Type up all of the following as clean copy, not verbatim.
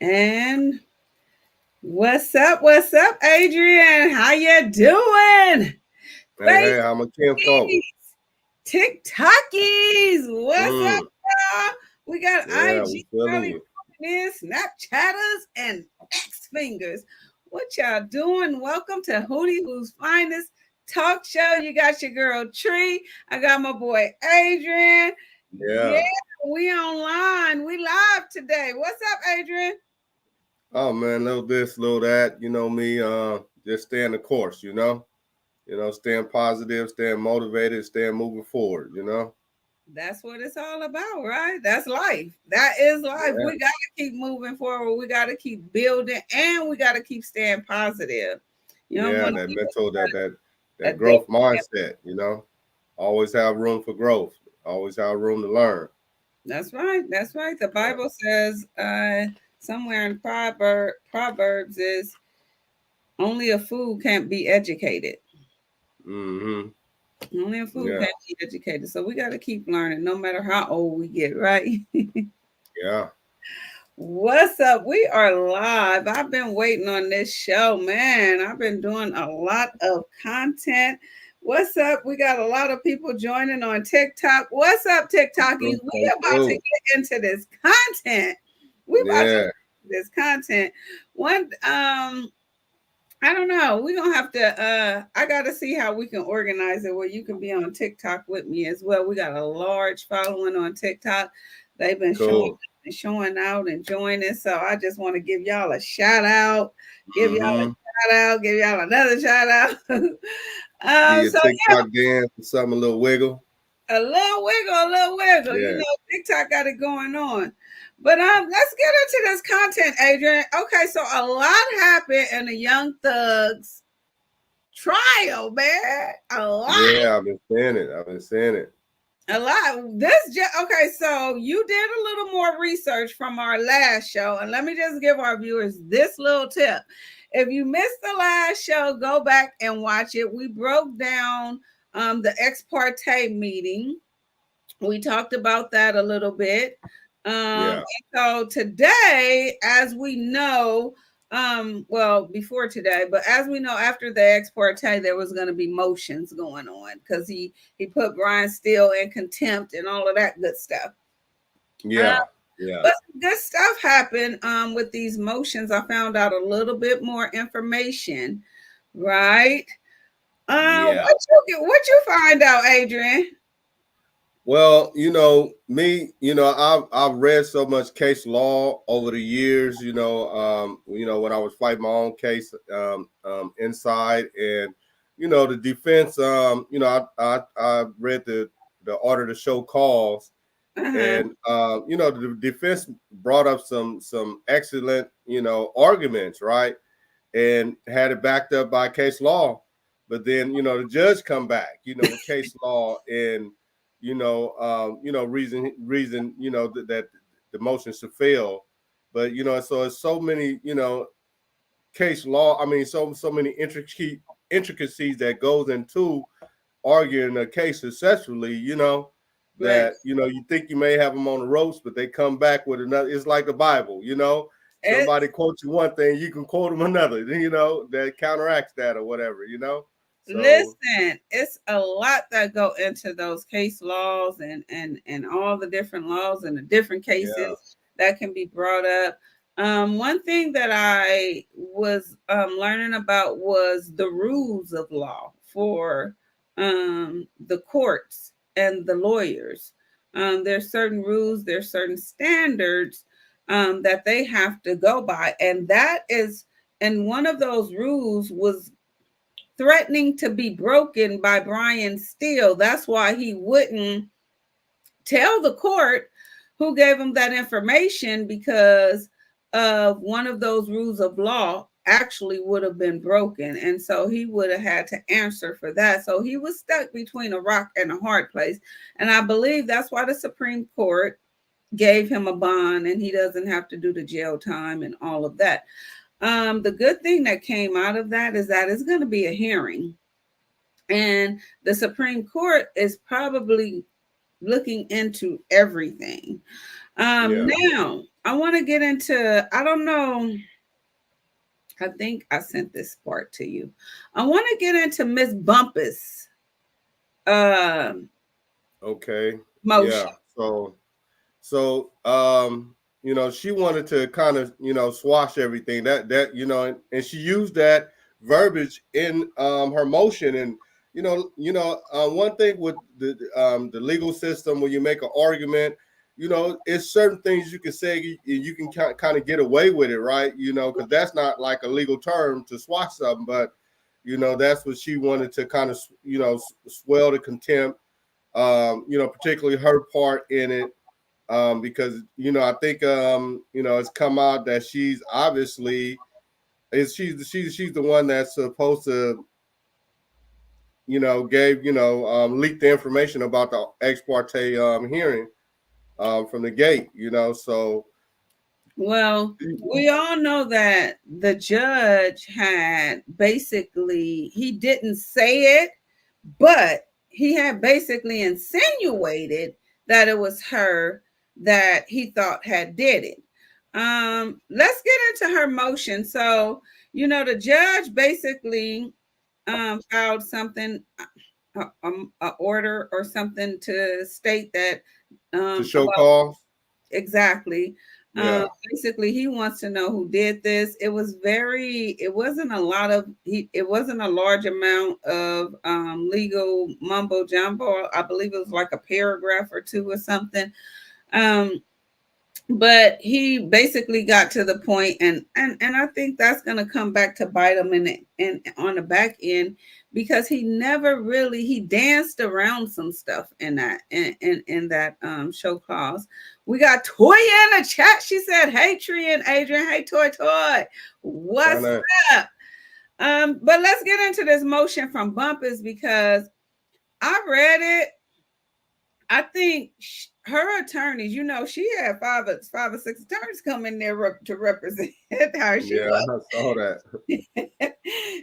And what's up, Adrian? How you doing? Hey, Face hey, how my Kim folk? TikTokies. What's up, Mm, y'all? We got yeah, IG we feeling probably you. coming in, Snapchatters, and X fingers. What y'all doing? Welcome to Hootie Who's Finest Talk Show. You got your girl Tree. I got my boy Adrian. Yeah, Yeah. we online. We live today. What's up, Adrian? Oh man, little this, little that. You know me. Just staying the course. Staying positive, staying motivated, staying moving forward. That's what it's all about, right? That's life. That is life. Yeah, We got to keep moving forward. We got to keep building and we got to keep staying positive. You don't yeah. want to That keep mental, that a day. growth mindset. Always have room for growth. Always have room to learn. That's right. That's right. The Yeah. Bible says somewhere in Proverbs is only a fool can't be educated. Mm-hmm. Only a fool Yeah. can't be educated. So we got to keep learning no matter how old we get, right? Yeah. What's up? We are live. I've been waiting on this show, man. I've been doing a lot of content. What's up? We got a lot of people joining on TikTok. What's up, TikTokies? Come We come about to through. get into this content. We about to Yeah. get this content. One I don't know. We're gonna have to I gotta see how we can organize it where you can be on TikTok with me as well. We got a large following on TikTok. They've been Cool. showing out and joining. So I just want to give y'all a shout out, give y'all a Mm-hmm. shout out, give y'all another shout out. Give your So TikTok dance or something, a little wiggle. a little wiggle. You Yeah. know, TikTok got it going on. But let's get into this content, Adrian. Okay, so a lot happened in the Young Thugs trial, man. A lot. Yeah, I've been saying it. I've been saying it. A lot. Okay, so you did a little more research from our last show, and let me just give our viewers this little tip. If you missed the last show, go back and watch it. We broke down the ex parte meeting. We talked about that a little bit. Yeah. So today, as we know, well, before today, but as we know, after the ex parte, there was going to be motions going on because he put Brian Steele in contempt and all of that good stuff. Uh, Yeah. Yeah. but some good stuff happened with these motions. I found out a little bit more information, right? Yeah. What you find out, Adrian? Well, me, I've read so much case law over the years, when I was fighting my own case inside and the defense I read the order to show cause Uh-huh. and the defense brought up some excellent, arguments, right? And had it backed up by case law. But then, the judge come back, with case law and reason, that the motion should fail. But so it's so many, case law. I mean, so many intricacies that goes into arguing a case successfully. Right. That you think you may have them on the ropes, but they come back with another. It's like the Bible. It, Somebody quotes you one thing, you can quote them another. That counteracts that or whatever. So Listen, it's a lot that go into those case laws and all the different laws and the different yeah, cases that can be brought up. One thing that I was learning about was the rules of law for the courts and the lawyers. There's certain rules, there's certain standards that they have to go by, and that is, and one of those rules was threatening to be broken by Brian Steele. That's why he wouldn't tell the court who gave him that information because of one of those rules of law actually would have been broken. And so he would have had to answer for that. So he was stuck between a rock and a hard place. And I believe that's why the Supreme Court gave him a bond and he doesn't have to do the jail time and all of that. The good thing that came out of that is that it's going to be a hearing, and the Supreme Court is probably looking into everything. yeah, Now, I want to get into, I don't know, I think I sent this part to you. I want to get into Miss Bumpus um Okay. motion. Yeah. So she wanted to kind of, swash everything and she used that verbiage in her motion. And one thing with the legal system, when you make an argument, it's certain things you can say, you can kind of get away with it, right? Because that's not like a legal term to swash something, but that's what she wanted to kind of swell the contempt, particularly her part in it, because I think it's come out that she's obviously she's the one that's supposed to gave leaked the information about the ex parte hearing from the gate. So Well, we all know that the judge had basically, he didn't say it, but he had basically insinuated that it was her that he thought had did it. Let's get into her motion. So, the judge basically filed something, a order or something to state that to show about cause. exactly. Yeah. Basically, he wants to know who did this. It wasn't a lot of, it wasn't a large amount of legal mumbo jumbo. I believe it was like a paragraph or two or something. Um, but he basically got to the point, and I think that's going to come back to bite him in on the back end, because he never really, he danced around some stuff in that show clause. We got Toya in the chat. She said, "Hey Tree and Adrian, hey Toy, what's up?" But let's get into this motion from Bumpus, because I read it. I think her attorneys, she had five or six attorneys come in there to represent her. Yeah, I saw that.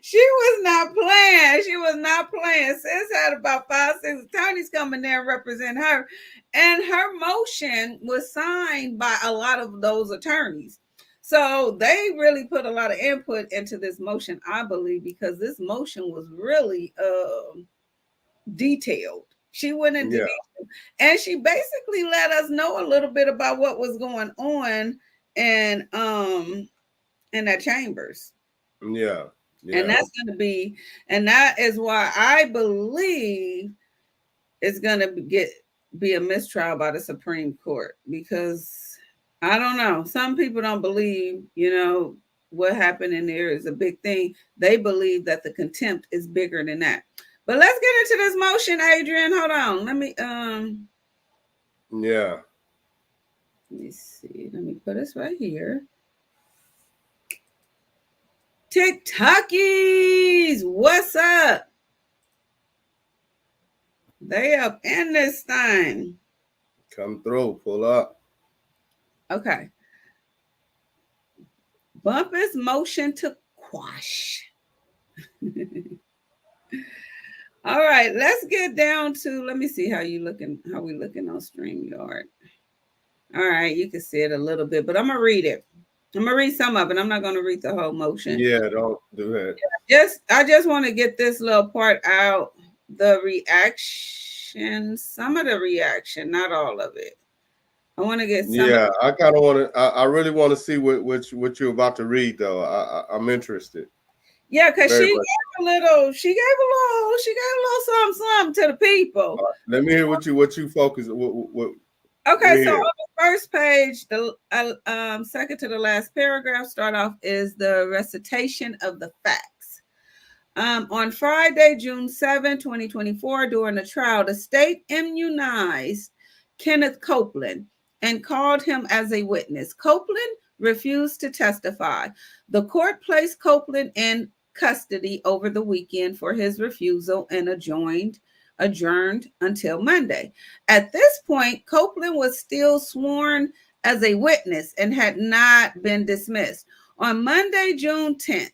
She was not playing. She was not playing. Sis had about 5-6 attorneys come in there and represent her. And her motion was signed by a lot of those attorneys. So they really put a lot of input into this motion, I believe, because this motion was really detailed. She went into detail, and she basically let us know a little bit about what was going on in that chambers. Yeah. And that's going to be, and that is why I believe it's going to be a mistrial by the Supreme Court, because I don't know, some people don't believe, what happened in there is a big thing. They believe that the contempt is bigger than that. But let's get into this motion, Adrian. Hold on. Let me see. Let me put this right here. TikTokies, what's up? They up in this thing. Come through, pull up. Okay. Bumpus motion to quash. All right, let's get down to, let me see how we looking on StreamYard. All right, you can see it a little bit, but I'm gonna read it. I'm gonna read some of it. I'm not gonna read the whole motion. Yeah, don't do that. I just want to get this little part out. The reaction, some of the reaction, not all of it. I want to get some. Yeah, I kind of want to. I really want to see what you're about to read, though. I'm interested. Yeah, because she gave a little something to the people. Let me hear what you focus. Okay, so on the first page, the second to the last paragraph start off is the recitation of the facts. On Friday, June 7, 2024, during the trial, the state immunized Kenneth Copeland and called him as a witness. Copeland refused to testify. The court placed Copeland in custody over the weekend for his refusal and adjourned until Monday. At this point, Copeland was still sworn as a witness and had not been dismissed. On Monday, June 10th,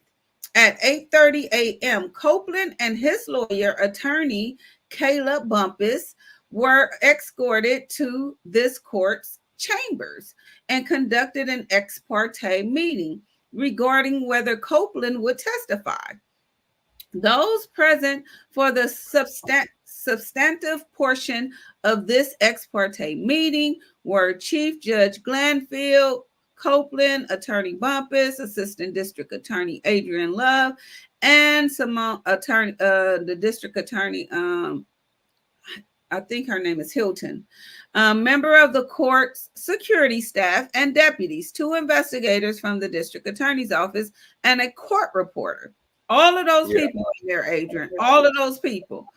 at 8:30 a.m., Copeland and his lawyer, attorney Caleb Bumpus, were escorted to this court's chambers and conducted an ex parte meeting regarding whether Copeland would testify. Those present for the substantive portion of this ex parte meeting were Chief Judge Glanville, Copeland, Attorney Bumpus, Assistant District Attorney Adrian Love, and the District Attorney, I think her name is Hilton, member of the court's security staff and deputies, 2 investigators from the district attorney's office, and a court reporter. All of those people in there, Adrian. All of those people.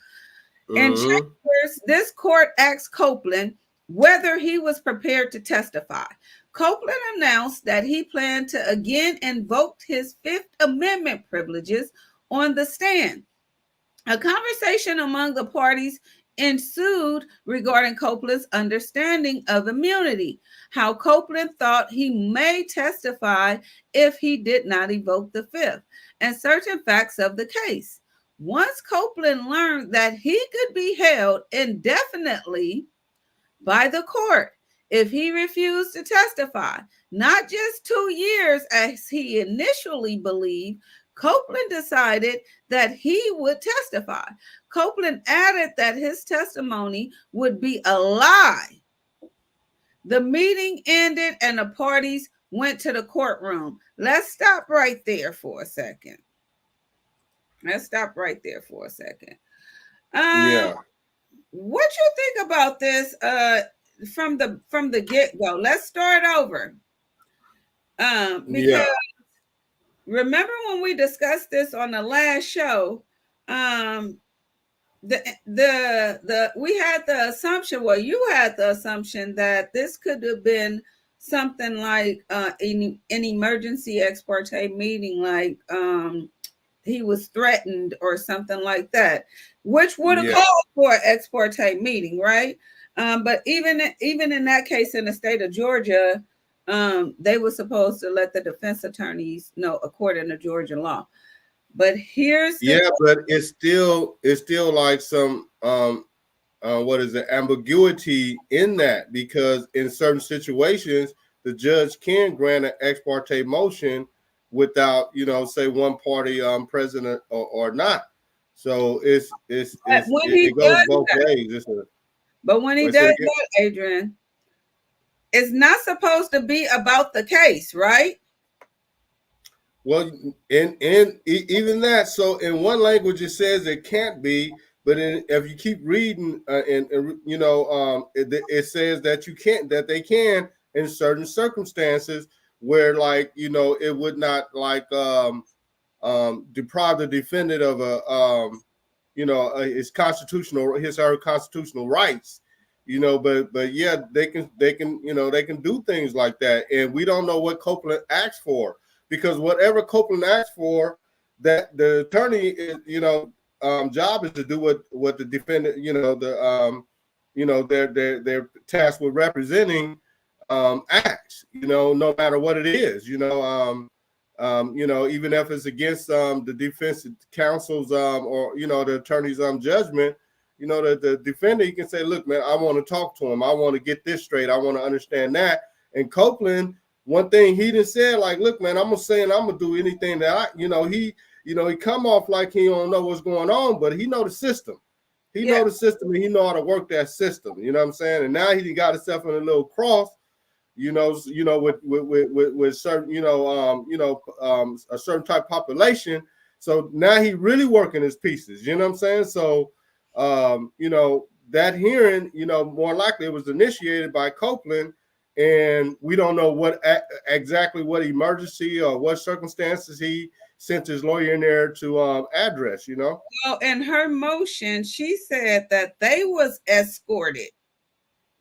In chambers, this court asked Copeland whether he was prepared to testify. Copeland announced that he planned to again invoke his Fifth Amendment privileges on the stand. A conversation among the parties ensued regarding Copeland's understanding of immunity, how Copeland thought he may testify if he did not evoke the Fifth, and certain facts of the case. Once Copeland learned that he could be held indefinitely by the court if he refused to testify, not just 2 years as he initially believed, Copeland decided that he would testify. Copeland added that his testimony would be a lie. The meeting ended and the parties went to the courtroom. Let's stop right there for a second. What you think about this from the get-go? Let's start over. Because remember when we discussed this on the last show, we had the assumption, well, you had the assumption that this could have been something like an emergency ex parte meeting, like he was threatened or something like that, which would have called for an ex parte meeting, right? But even in that case, in the state of Georgia, they were supposed to let the defense attorneys know according to Georgia law. But here's but it's still like some ambiguity in that, because in certain situations the judge can grant an ex parte motion without, say, one party present or not. So it goes both ways. But when he does that, Adrian, it's not supposed to be about the case, right? Well, in even that, so in one language it says it can't be, but if you keep reading, it says that they can in certain circumstances where, like, it would not, like, deprive the defendant of his or her constitutional rights, but yeah, they can do things like that, and we don't know what Copeland asked for, because whatever Copeland asked for, that the attorney is, job is to do what the defendant, they're tasked with representing, acts, no matter what it is, even if it's against the defense counsel's or the attorney's judgment, the defendant, you can say, look, man, I want to talk to him. I want to get this straight. I want to understand that. And Copeland, one thing he didn't say, like, look, man, I'm gonna do anything that he come off like he don't know what's going on, but he know the system. He know the system, and he know how to work that system. You know what I'm saying? And now he got himself in a little cross, with certain, a certain type of population. So now he really working his pieces. You know what I'm saying? So, that hearing, more likely it was initiated by Copeland, and we don't know exactly what emergency or what circumstances he sent his lawyer in there to address. Well, in her motion, she said that they was escorted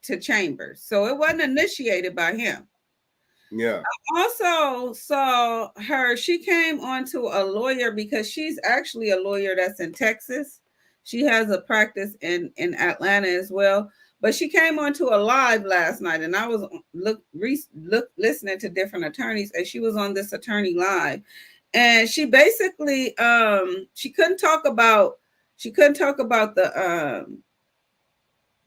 to chambers, so it wasn't initiated by him. Yeah. I also saw she came onto a lawyer because she's actually a lawyer that's in Texas. She has a practice in Atlanta as well. But she came onto a live last night, and I was listening to different attorneys, and she was on this attorney live, and she basically she couldn't talk about the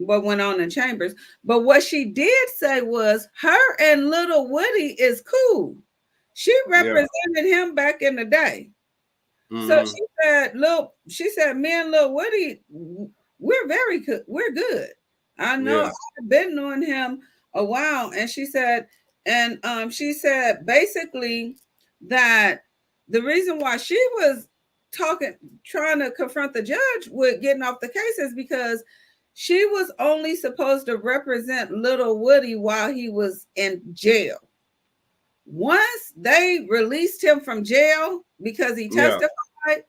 what went on in chambers. But what she did say was her and little Woody is cool. She Yeah. represented him back in the day. So Hmm. she said, me and Lil Woody, we're very good. We're good. I know Yeah. I've been knowing him a while. And she said basically that the reason why she was trying to confront the judge with getting off the case is because she was only supposed to represent Little Woody while he was in jail. Once they released him from jail because he Yeah. testified,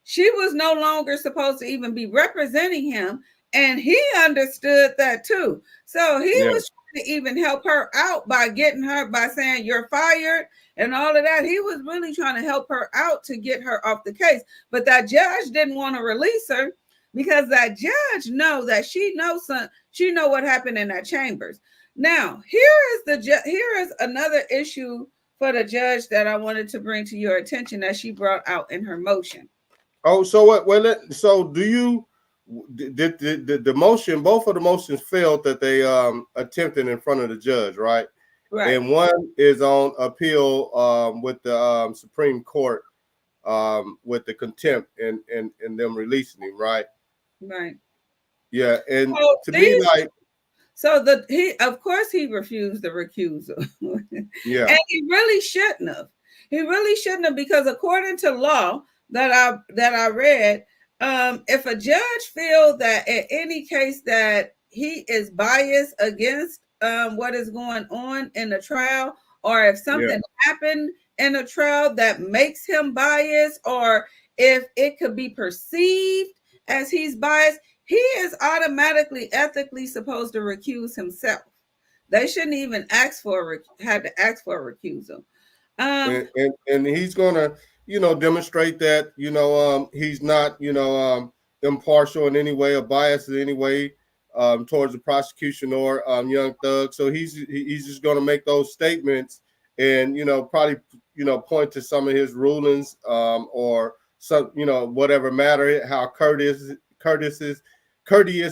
she was no longer supposed to even be representing him. And he understood that too. So he Yeah. was trying to even help her out by getting her, by saying, you're fired and all of that. He was really trying to help her out to get her off the case. But that judge didn't want to release her because that judge know that she know what happened in that chambers. Now, here is another issue for the judge that I wanted to bring to your attention that she brought out in her motion. Oh, so what? Well, so do you did the motion? Both of the motions failed that they attempted in front of the judge, right? Right, And one is on appeal with the Supreme Court with the contempt and them releasing him, right? right. Yeah, and So to me, these like, So he of course he refused the recusal. yeah, And he really shouldn't have. He really shouldn't have because according to law that I read, if a judge feel that in any case that he is biased against what is going on in the trial, or if yeah, something happened in a trial that makes him biased, or if it could be perceived as he's biased, he is automatically ethically supposed to recuse himself. They shouldn't even had to ask for a recusal. Um, and he's gonna, demonstrate that, he's not, impartial in any way or biased in any way towards the prosecution or Young Thug. So he's just gonna make those statements and probably point to some of his rulings or some whatever matter how courteous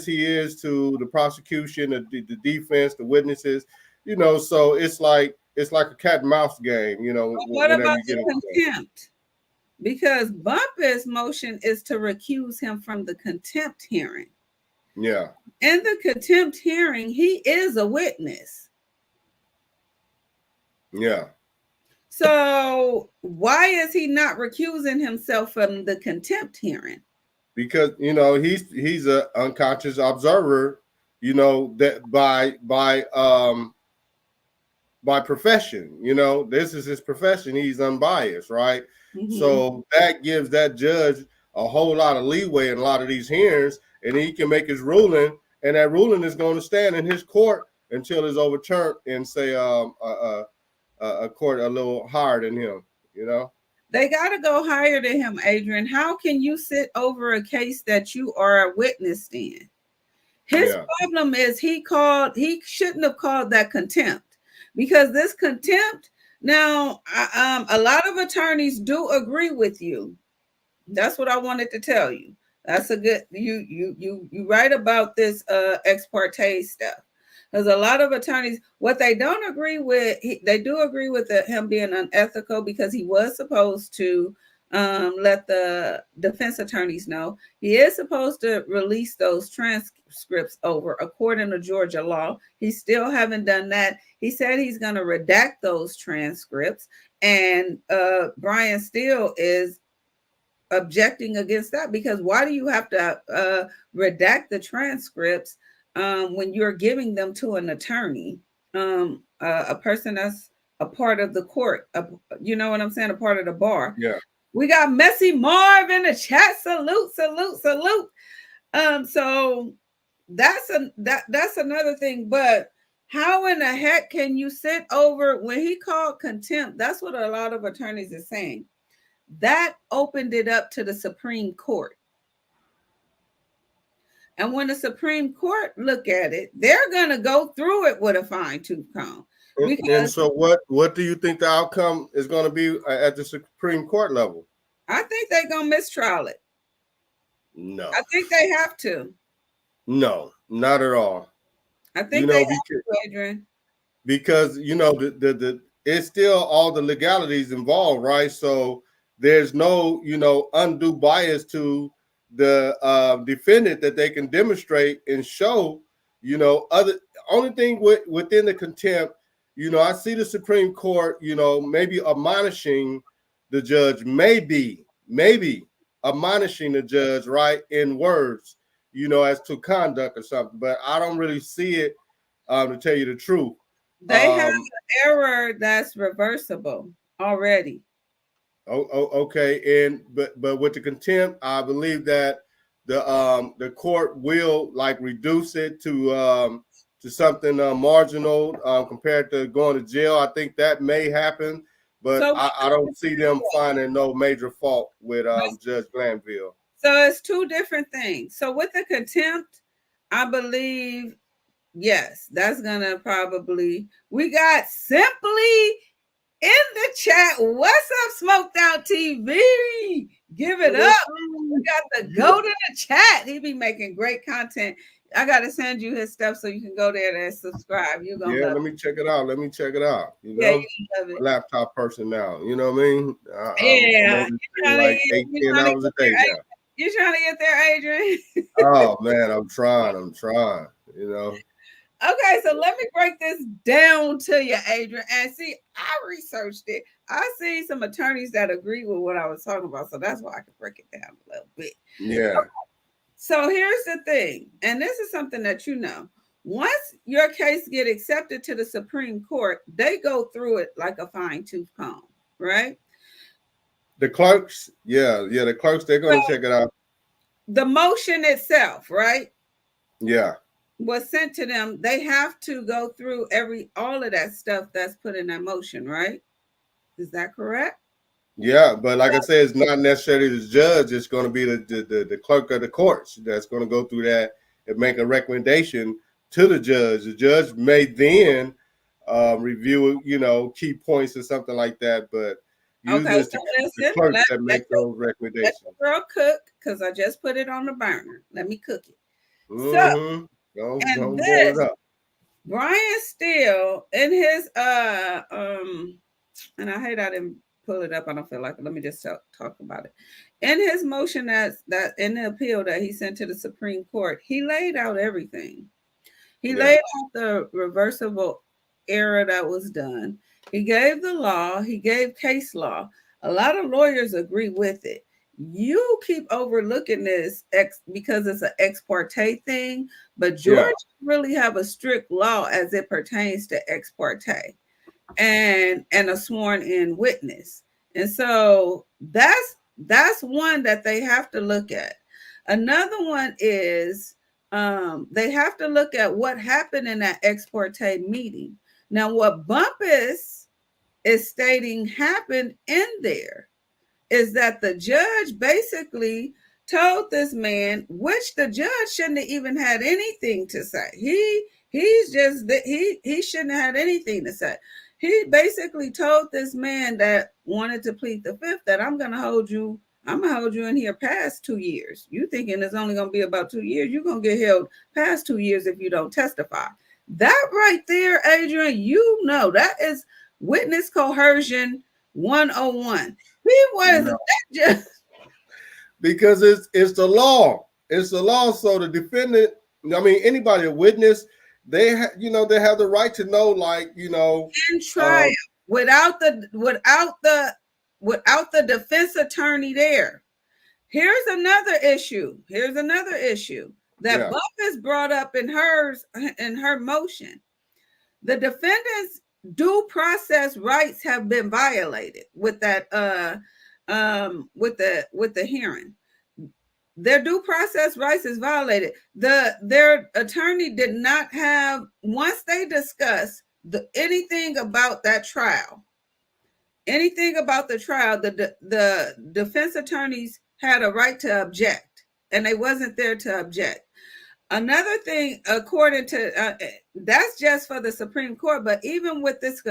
he is to the prosecution, the defense, the witnesses. So it's like a cat and mouse game, what whenever about you get the into that. contempt? Because Bumpus' motion is to recuse him from the contempt hearing. Yeah. In the contempt hearing, he is a witness. Yeah. So why is he not recusing himself from the contempt hearing? Because he's a unconscious observer, that by profession, this is his profession. He's unbiased, right? Mm-hmm. So that gives that judge a whole lot of leeway in a lot of these hearings, and he can make his ruling, and that ruling is going to stand in his court until it's overturned and say a court a little higher than him. They got to go higher than him, Adrian. How can you sit over a case that you are a witness in? His Yeah, problem is he shouldn't have called that contempt because this contempt, now, a lot of attorneys do agree with you. That's what I wanted to tell you. That's a good you write about this ex parte stuff. Because a lot of attorneys, what they don't agree with, they do agree with him being unethical because he was supposed to let the defense attorneys know. He is supposed to release those transcripts over according to Georgia law. He still haven't done that. He said he's going to redact those transcripts, and Brian Steele is objecting against that because why do you have to redact the transcripts when you're giving them to an attorney, a person that's a part of the court, you know what I'm saying, a part of the bar. yeah. We got Messy Marv in the chat. Salute, salute, salute. So that's another thing. But how in the heck can you sit over when he called contempt? That's what a lot of attorneys are saying. That opened it up to the Supreme Court. And when the Supreme Court look at it, they're going to go through it with a fine tooth comb. And Because so what do you think the outcome is going to be at the Supreme Court level? I think they're going to mistrial it. No. I think they have to. No. Not at all. I You think they know, have to, Adrian. because you know the it's still all the legalities involved, right? So there's no undue bias to the defendant that they can demonstrate and show. Other only thing within the contempt, I see the Supreme Court, maybe admonishing the judge, maybe admonishing the judge, right, in words, as to conduct or something. But I don't really see it, to tell you the truth. They have Um, an error that's reversible already. okay, and but with the contempt, I believe that the court will like reduce it to something marginal compared to going to jail. I think that may happen, but So, I don't see them finding no major fault with Judge Glanville. so it's two different things. So with the contempt, I believe yes, that's gonna probably. We got Simply in the chat. What's up, Smoked Out TV? Give it up. We got the goat in the chat. He be making great content. I gotta send you his stuff so you can go there and subscribe. You're gonna Yeah, love let me check it out. Let me check it out. Yeah, you love it. Laptop person now. You know what I mean? I'm Yeah, on this thing like 8-10 hours a day now. You trying to get there, Adrian? Oh man, I'm trying. You know. Okay, so let me break this down to you, Adrian. And see, I researched it. I see some attorneys that agree with what I was talking about, so that's why I can break it down a little bit. Yeah. Okay. So here's the thing, and this is something that you know. Once your case get accepted to the Supreme Court, they go through it like a fine-tooth comb, right? The clerks, the clerks, they're going to check it out. The motion itself, right? Yeah. Was sent to them. They have to go through all of that stuff that's put in that motion, right? Is that correct? Yeah, but like I said, it's not necessarily the judge. It's going to be the clerk of the courts that's going to go through that and make a recommendation to the judge. The judge may then review, key points or something like that. But usually it's the clerk that makes those recommendations. Let the girl cook, because I just put it on the burner. Let me cook it. Mm-hmm. So, and this, Brian Steele in his and I hate I didn't pull it up. I don't feel like it. Let me just talk about it. In his motion that in the appeal that he sent to the Supreme Court, he laid out everything. He laid out the reversible error that was done. He gave the law. He gave case law. A lot of lawyers agree with it. You keep overlooking this because it's an ex parte thing, but Georgia really have a strict law as it pertains to ex parte and a sworn in witness. And so that's one that they have to look at. Another one is they have to look at what happened in that ex parte meeting. Now, what Bumpus is stating happened in there is that the judge basically told this man, which the judge shouldn't have even had anything to say. He shouldn't have had anything to say. He basically told this man that wanted to plead the fifth that I'm gonna hold you in here past 2 years. You thinking it's only gonna be about 2 years? You're gonna get held past 2 years if you don't testify. That right there, Adrian, that is witness coercion 101. That just because it's the law. It's the law. So the defendant, anybody, a witness, they have the right to know, in trial without the defense attorney there. Here's another issue that Bumpus brought up in her motion. The defendant's due process rights have been violated with that with the hearing. Their due process rights is violated. Their attorney did not have, once they discussed anything about that trial, the defense attorneys had a right to object, and they wasn't there to object. Another thing, according to that's just for the Supreme Court, but even with this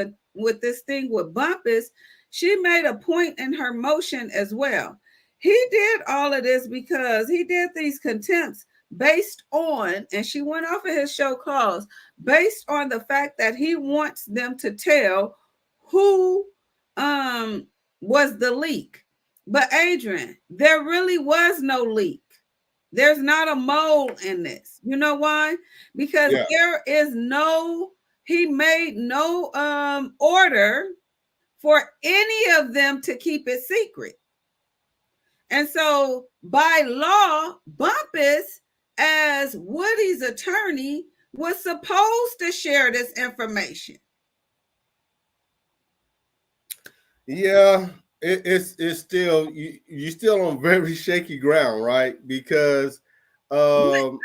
thing with Bumpus, she made a point in her motion as well. He did all of this because he did these contempts based on, and she went off of his show cause, based on the fact that he wants them to tell who was the leak. But Adrian, there really was no leak. There's not a mole in this. You know why? Because Yeah. there is no, he made no order for any of them to keep it secret. And so by law, Bumpus, as Woody's attorney, was supposed to share this information. Yeah, it's still you still on very shaky ground, right? Because the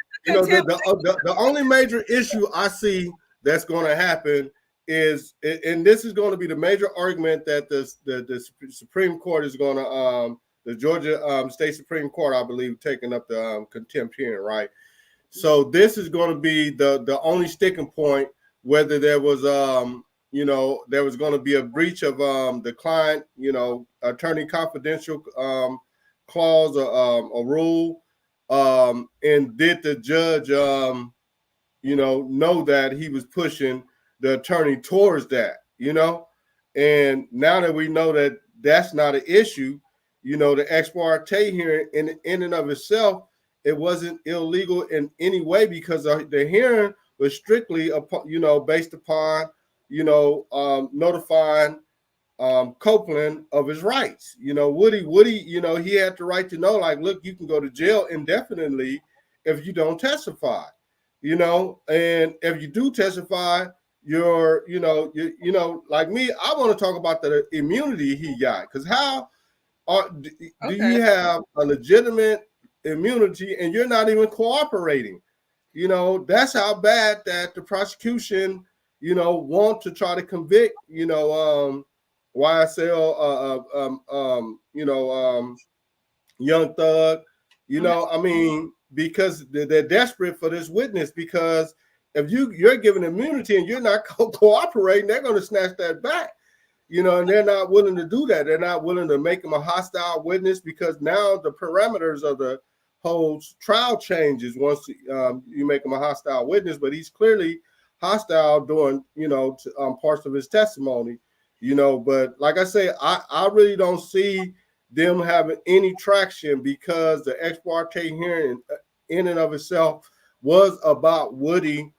only major issue I see that's going to happen is, and this is going to be the major argument that the Supreme Court is going to the Georgia State Supreme Court, I believe, taking up the contempt hearing, right? So this is going to be the only sticking point, whether there was there was going to be a breach of the client, attorney confidential clause or rule, and did the judge know that he was pushing the attorney towards that, and now that we know that that's not an issue, the ex parte hearing in and of itself, it wasn't illegal in any way, because the hearing was strictly, based upon, notifying Copeland of his rights. Woody, he had the right to know, like, look, you can go to jail indefinitely if you don't testify, and if you do testify, you're, like me, I want to talk about the immunity he got, because how do you have a legitimate immunity and you're not even cooperating? That's how bad that the prosecution, want to try to convict, YSL, Young Thug, I mean, because they're desperate for this witness, because if you're given immunity and you're not cooperating, they're going to snatch that back. And they're not willing to do that. They're not willing to make him a hostile witness, because now the parameters of the whole trial changes once you make him a hostile witness. But he's clearly hostile during, parts of his testimony, But like I say, I really don't see them having any traction, because the ex parte hearing in and of itself was about Woody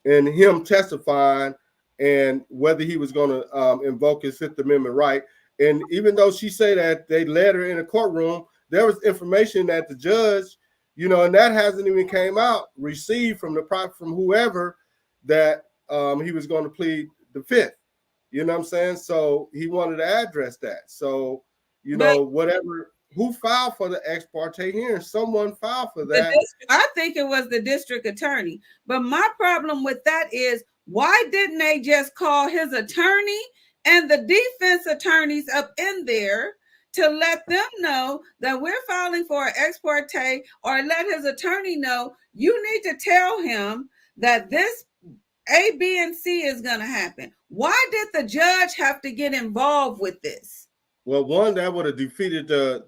and him testifying, and whether he was going to invoke his Fifth Amendment right. And even though she said that they led her in a courtroom, there was information that the judge, and that hasn't even came out, received from from whoever, that he was going to plead the Fifth. You know what I'm saying? So he wanted to address that. So, whatever, who filed for the ex parte hearing? Someone filed for that. I think it was the district attorney. But my problem with that is, why didn't they just call his attorney and the defense attorneys up in there to let them know that we're filing for an ex parte, or let his attorney know, you need to tell him that this A, B, and C is going to happen? Why did the judge have to get involved with this? Well, one, that would have defeated the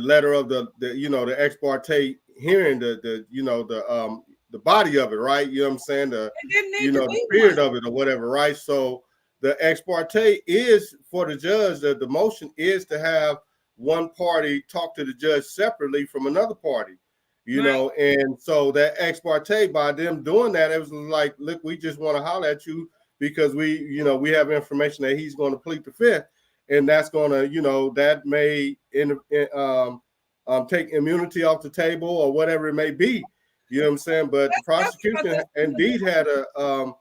letter of the ex parte hearing, the body of it, right? You know what I'm saying? The spirit of it or whatever, right? So the ex parte is for the judge, that the motion is to have one party talk to the judge separately from another party, and so that ex parte, by them doing that, it was like, look, we just want to holler at you, because we have information that he's going to plead the Fifth, and that's going to, that may take immunity off the table or whatever it may be. You know what I'm saying? But the prosecution indeed had a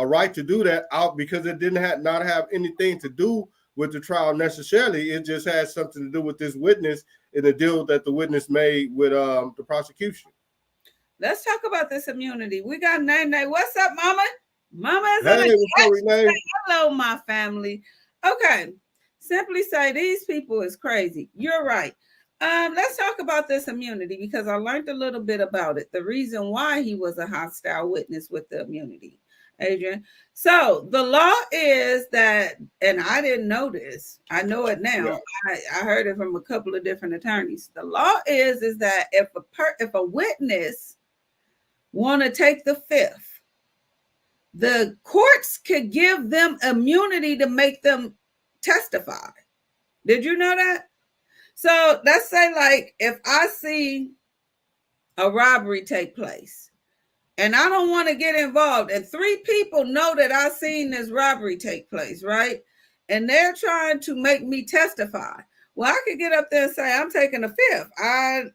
right to do that, out because it didn't not have anything to do with the trial necessarily. It just had something to do with this witness and the deal that the witness made with the prosecution. Let's talk about this immunity. We got Nene. What's up, Mama? Mama is in the hello, my family. Okay. Simply say these people is crazy. You're right. Let's talk about this immunity, because I learned a little bit about it. The reason why he was a hostile witness with the immunity. Adrian. So the law is that, and I didn't know this. I know it Yeah. now. I heard it from a couple of different attorneys. The law is that if a witness want to take the fifth, the courts could give them immunity to make them testify. Did you know that? So let's say, like, if I see a robbery take place and I don't want to get involved, and three people know that I seen this robbery take place, right? And they're trying to make me testify. Well, I could get up there and say, I'm taking the fifth. I'm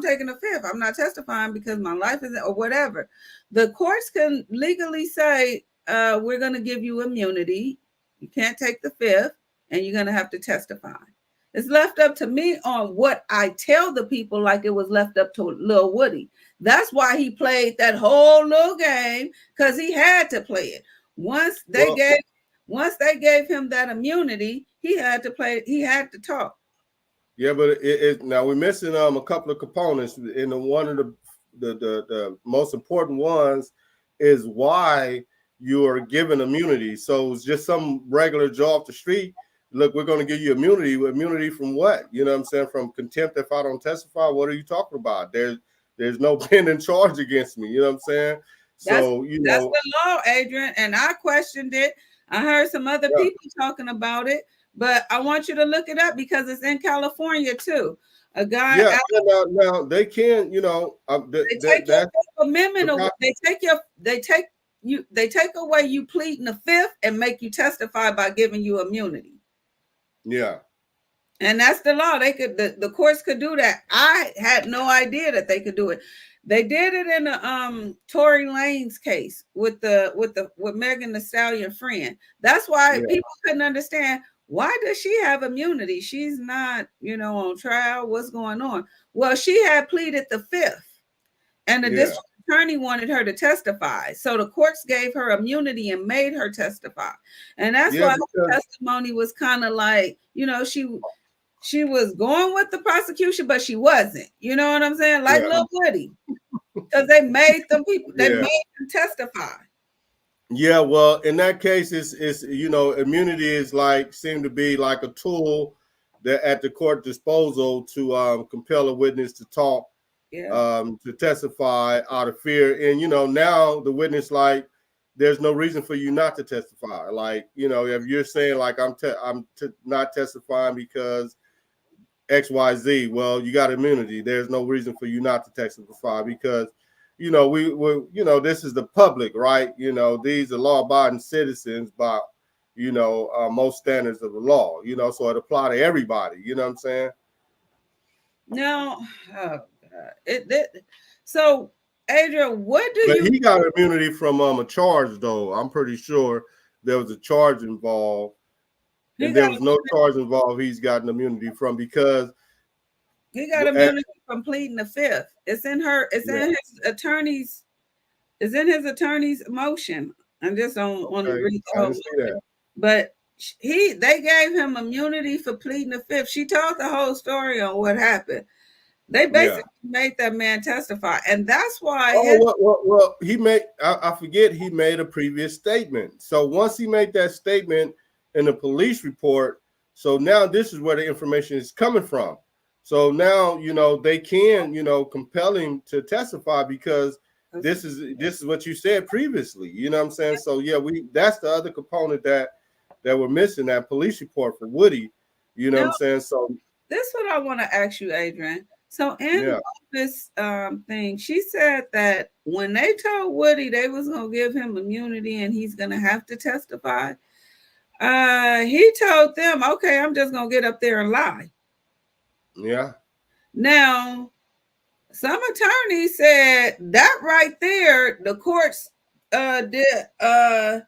taking the fifth. I'm not testifying because my life is, or whatever. The courts can legally say, we're going to give you immunity. You can't take the fifth, and you're going to have to testify. It's left up to me on what I tell the people, like it was left up to Lil Woody. That's why he played that whole little game, because he had to play it. Once they gave him that immunity, he had to play. He had to talk. Yeah, but now we're missing a couple of components, and one of the most important ones is why you are given immunity. So it's just some regular Joe off the street. Look, we're going to give you immunity. Immunity from what? You know what I'm saying? From contempt if I don't testify? What are you talking about? There's no pending charge against me. You know what I'm saying? So, that's the law, Adrian. And I questioned it. I heard some other people talking about it, but I want you to look it up because it's in California too. A guy. Yeah, now they can, they take your amendment away. They take away you pleading the fifth and make you testify by giving you immunity. Yeah. And that's the law. They could, the courts could do that. I had no idea that they could do it. They did it in the Tory Lanez case with Megan Thee Stallion friend. That's why people couldn't understand, why does she have immunity? She's not, on trial. What's going on? Well, she had pleaded the fifth, and the district attorney wanted her to testify. So the courts gave her immunity and made her testify. And that's why the testimony was kind of like, she was going with the prosecution, but she wasn't. You know what I'm saying? Like Lil Woody. Because they made them made them testify. Yeah, well, in that case, it's immunity seem to be like a tool that at the court disposal to compel a witness to talk, to testify out of fear. And now the witness, there's no reason for you not to testify. If you're saying I'm not testifying because XYZ, well, you got immunity. There's no reason for you not to testify because we this is the public, right? These are law-abiding citizens by most standards of the law, so it apply to everybody. You know what I'm saying? No. Oh God. So Adrian, what do you? He got immunity from a charge, though. I'm pretty sure there was a charge involved. And there was no charge involved. He's gotten immunity from, because he got immunity from pleading the fifth. It's in in his attorney's. It's in his attorney's motion. I just don't want to read the whole motion. But they gave him immunity for pleading the fifth. She told the whole story on what happened. They basically made that man testify, and that's why. Well, he made. I forget. He made a previous statement. So once he made that statement in the police report, so now this is where the information is coming from. So now they can compel him to testify because this is what you said previously. You know what I'm saying? So that's the other component that we're missing, that police report for Woody. You know what I'm saying? So this is what I want to ask you, Adrian. So in this thing, she said that when they told Woody they was gonna give him immunity and he's gonna have to testify, he told them, "Okay, I'm just gonna get up there and lie." Yeah. Now, some attorneys said that right there, the courts that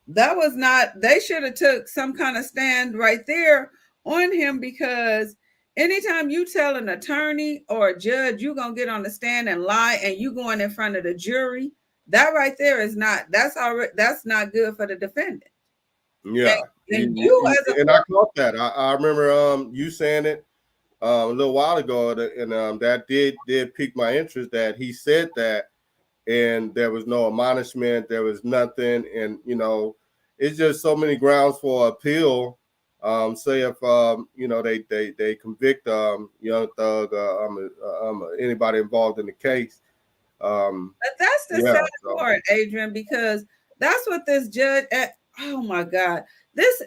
was not. They should have took some kind of stand right there on him, because anytime you tell an attorney or a judge you're gonna get on the stand and lie, and you going in front of the jury, that right there is not. That's not good for the defendant. Yeah, and I caught that. I remember you saying it a little while ago, and that did pique my interest, that he said that and there was no admonishment, there was nothing, and it's just so many grounds for appeal. Say if they convict Young Thug, anybody involved in the case. But that's the Yeah, sad part, Adrian, because that's what this judge. Oh my God, this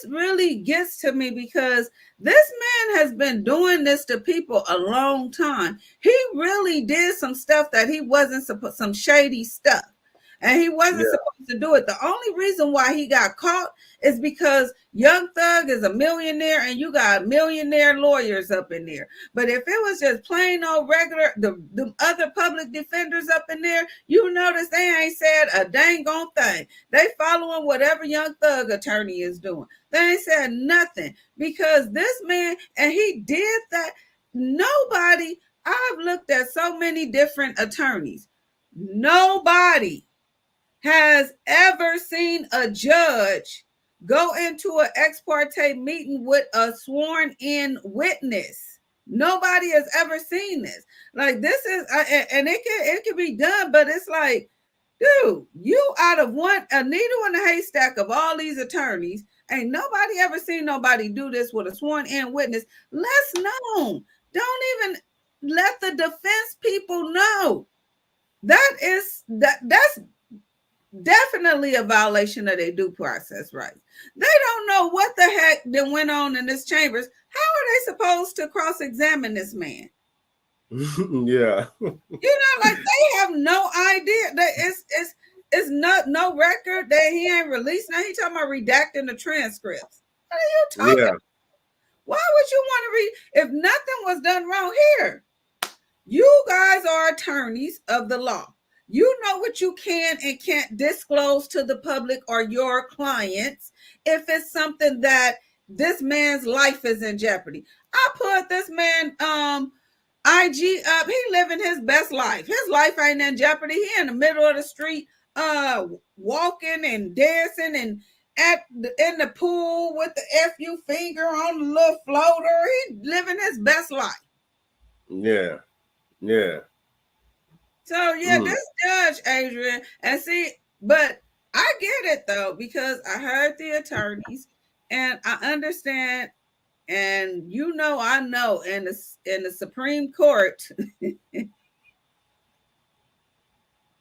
really gets to me because this man has been doing this to people a long time. He really did some stuff that he wasn't supposed, some shady stuff, and he wasn't supposed to do it. The only reason why he got caught is because Young Thug is a millionaire and you got millionaire lawyers up in there. But if it was just plain old regular, the other public defenders up in there, you notice they ain't said a dang on thing. They following whatever Young Thug attorney is doing. They ain't said nothing because this man, and he did that. Nobody, I've looked at so many different attorneys. Nobody has ever seen a judge go into an ex parte meeting with a sworn in witness. Nobody has ever seen this. Like this is, and it can be done, but it's like, dude, you out of a needle in a haystack of all these attorneys, ain't nobody ever seen nobody do this with a sworn in witness. Let's know. Don't even let the defense people know. That's definitely a violation of their due process rights. They don't know what the heck that went on in this chambers. How are they supposed to cross-examine this man? Yeah. Like they have no idea. That it's not no record that he ain't released. Now he talking about redacting the transcripts. What are you talking about? Why would you want to read if nothing was done wrong here? You guys are attorneys of the law. You know what you can and can't disclose to the public or your clients if it's something that this man's life is in jeopardy. I put this man IG up. He living his best life. His life ain't in jeopardy. He in the middle of the street walking and dancing and in the pool with the FU finger on the little floater. He living his best life. Yeah. So this judge, Adrian, and see, but I get it though, because I heard the attorneys and I understand, and I know in the Supreme Court, yeah,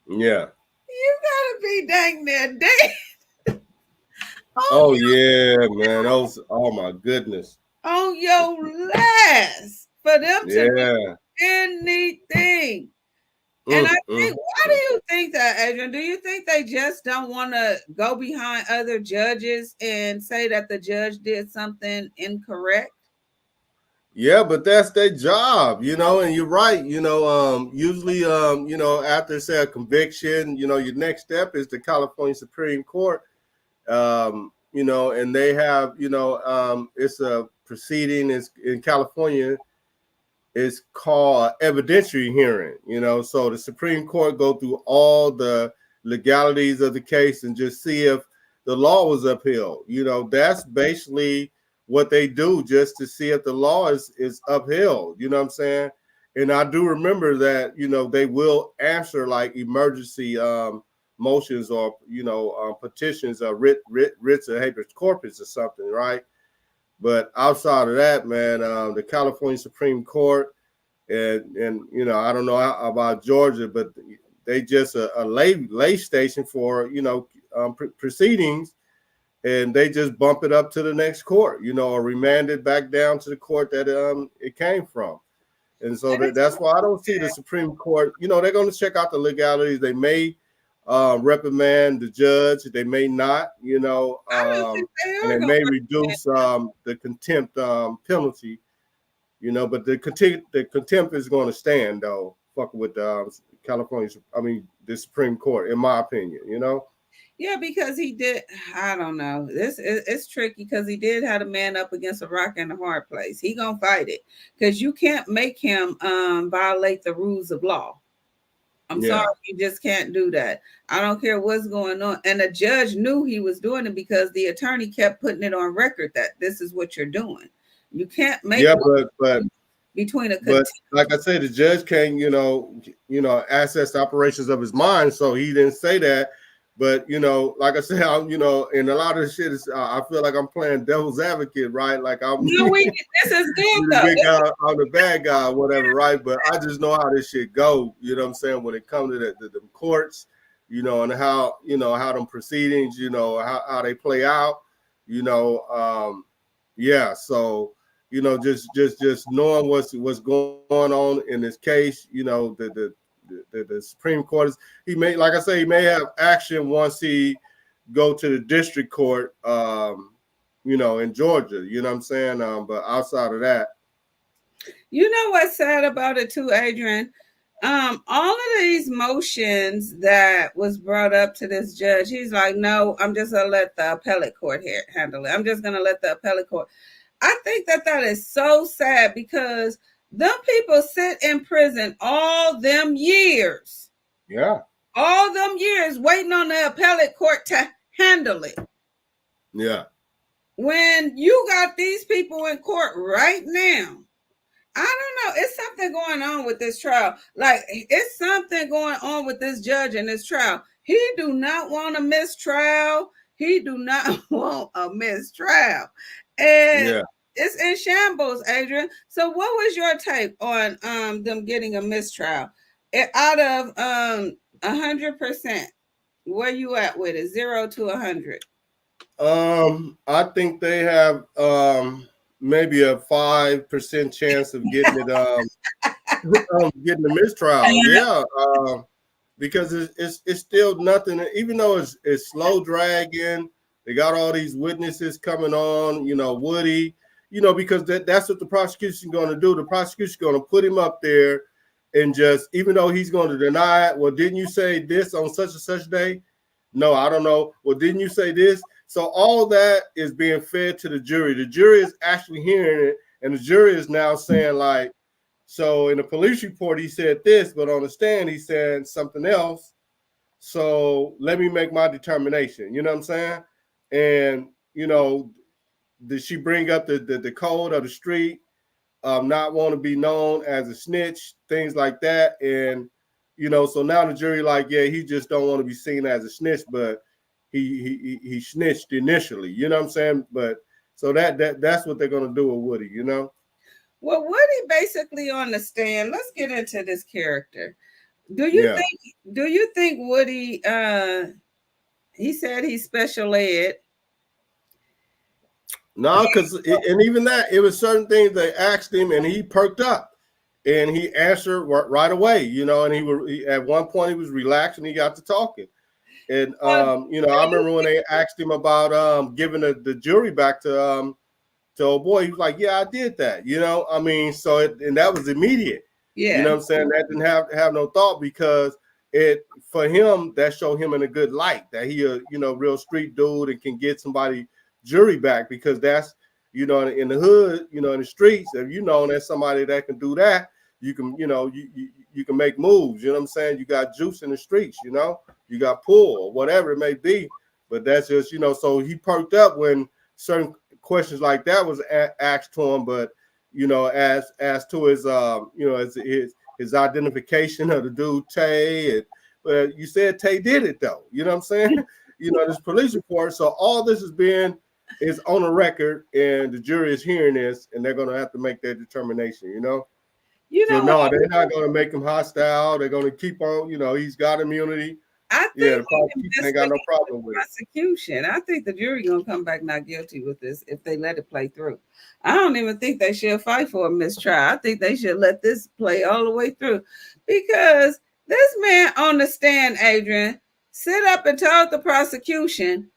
you gotta be dang near dead. Oh yeah, man. Oh my goodness. On your last for them to do anything. And I think, why do you think that, Adrian? Do you think they just don't want to go behind other judges and say that the judge did something incorrect? Yeah, but that's their job, and you're right. Usually, after say a conviction, your next step is the California Supreme Court. And they have, it's a proceeding is in California. It's called evidentiary hearing, so the Supreme Court go through all the legalities of the case and just see if the law was upheld. That's basically what they do, just to see if the law is upheld. You know what I'm saying? And I do remember that, they will answer like emergency motions or, petitions or writs of habeas corpus or something, right? But outside of that, man, the California Supreme Court and I don't know about Georgia, but they just a lay station for proceedings, and they just bump it up to the next court, or remand it back down to the court that it came from. And so that's why I don't see the Supreme Court. They're going to check out the legalities. They may reprimand the judge. They may not, and they may reduce the contempt penalty, but the contempt is going to stand though. Fucking with California, the Supreme Court, in my opinion, Yeah, because he did. I don't know. It's tricky because he did have a man up against a rock and a hard place. He gonna fight it because you can't make him violate the rules of law. I'm sorry, you just can't do that. I don't care what's going on. And the judge knew he was doing it because the attorney kept putting it on record that this is what you're doing. You can't make between a But like I said, the judge can't, access the operations of his mind, so he didn't say that. But like I said, and a lot of the shit is, I feel like I'm playing devil's advocate, right? Like I'm no, this is good the though. good guy, I'm the bad guy, whatever, right? But I just know how this shit go. You know what I'm saying? When it comes to the courts, and how them proceedings, how they play out, yeah. So just knowing what's going on in this case, the Supreme Court is, like I say, he may have action once he go to the district court, in Georgia. You know what I'm saying? But outside of that, you know what's sad about it too, Adrian? All of these motions that was brought up to this judge, he's like, no, I'm just gonna let the appellate court here handle it. I'm just gonna let the appellate court. I think that is so sad because them people sit in prison all them years. Yeah. All them years waiting on the appellate court to handle it. Yeah. When you got these people in court right now, I don't know. It's something going on with this trial. Like, it's something going on with this judge in this trial. He do not want a mistrial. He do not want a mistrial. And it's in shambles, Adrian. So what was your take on them getting a mistrial? Out of 100%, where you at with it? 0 to 100? I think they have maybe a 5% chance of getting it getting the mistrial. Yeah. Because it's still nothing, even though it's slow dragging. They got all these witnesses coming on, Woody, because that's what the prosecution going to do. The prosecution going to put him up there and just, even though he's going to deny it. Well, didn't you say this on such and such day? No, I don't know. Well, didn't you say this? So all that is being fed to the jury. The jury is actually hearing it, and the jury is now saying, like, so in the police report, he said this, but on the stand, he said something else. So let me make my determination. You know what I'm saying? And, did she bring up the code of the street, not want to be known as a snitch, things like that. And, so now the jury like, yeah, he just don't want to be seen as a snitch, but he snitched initially. You know what I'm saying? But so that's what they're going to do with Woody, Well, Woody basically on the stand. Let's get into this character. Do you think Woody, he said he's special ed? No, because and even that, it was certain things they asked him and he perked up and he answered right away, and he at one point he was relaxed and he got to talking. And I remember when they asked him about giving the jury back to old boy, he was like, yeah, I did that, so and that was immediate. Yeah. You know what I'm saying? That didn't have no thought, because for him, that showed him in a good light, that he a real street dude and can get somebody jury back, because that's in the hood, in the streets, if there's somebody that can do that, you can you can make moves. You know what I'm saying? You got juice in the streets, you got pull or whatever it may be. But that's just so he perked up when certain questions like that was asked to him. But as to his his identification of the dude Tay, but you said Tay did it though. You know what I'm saying? This police report. So all this is on a record, and the jury is hearing this, and they're going to have to make their determination. So no, they're not going to make him hostile. They're going to keep on. He's got immunity. I think the prosecution ain't got no problem with prosecution. I think the jury gonna come back not guilty with this if they let it play through. I don't even think they should fight for a mistrial. I think they should let this play all the way through, because this man on the stand, Adrian, sit up and told the prosecution,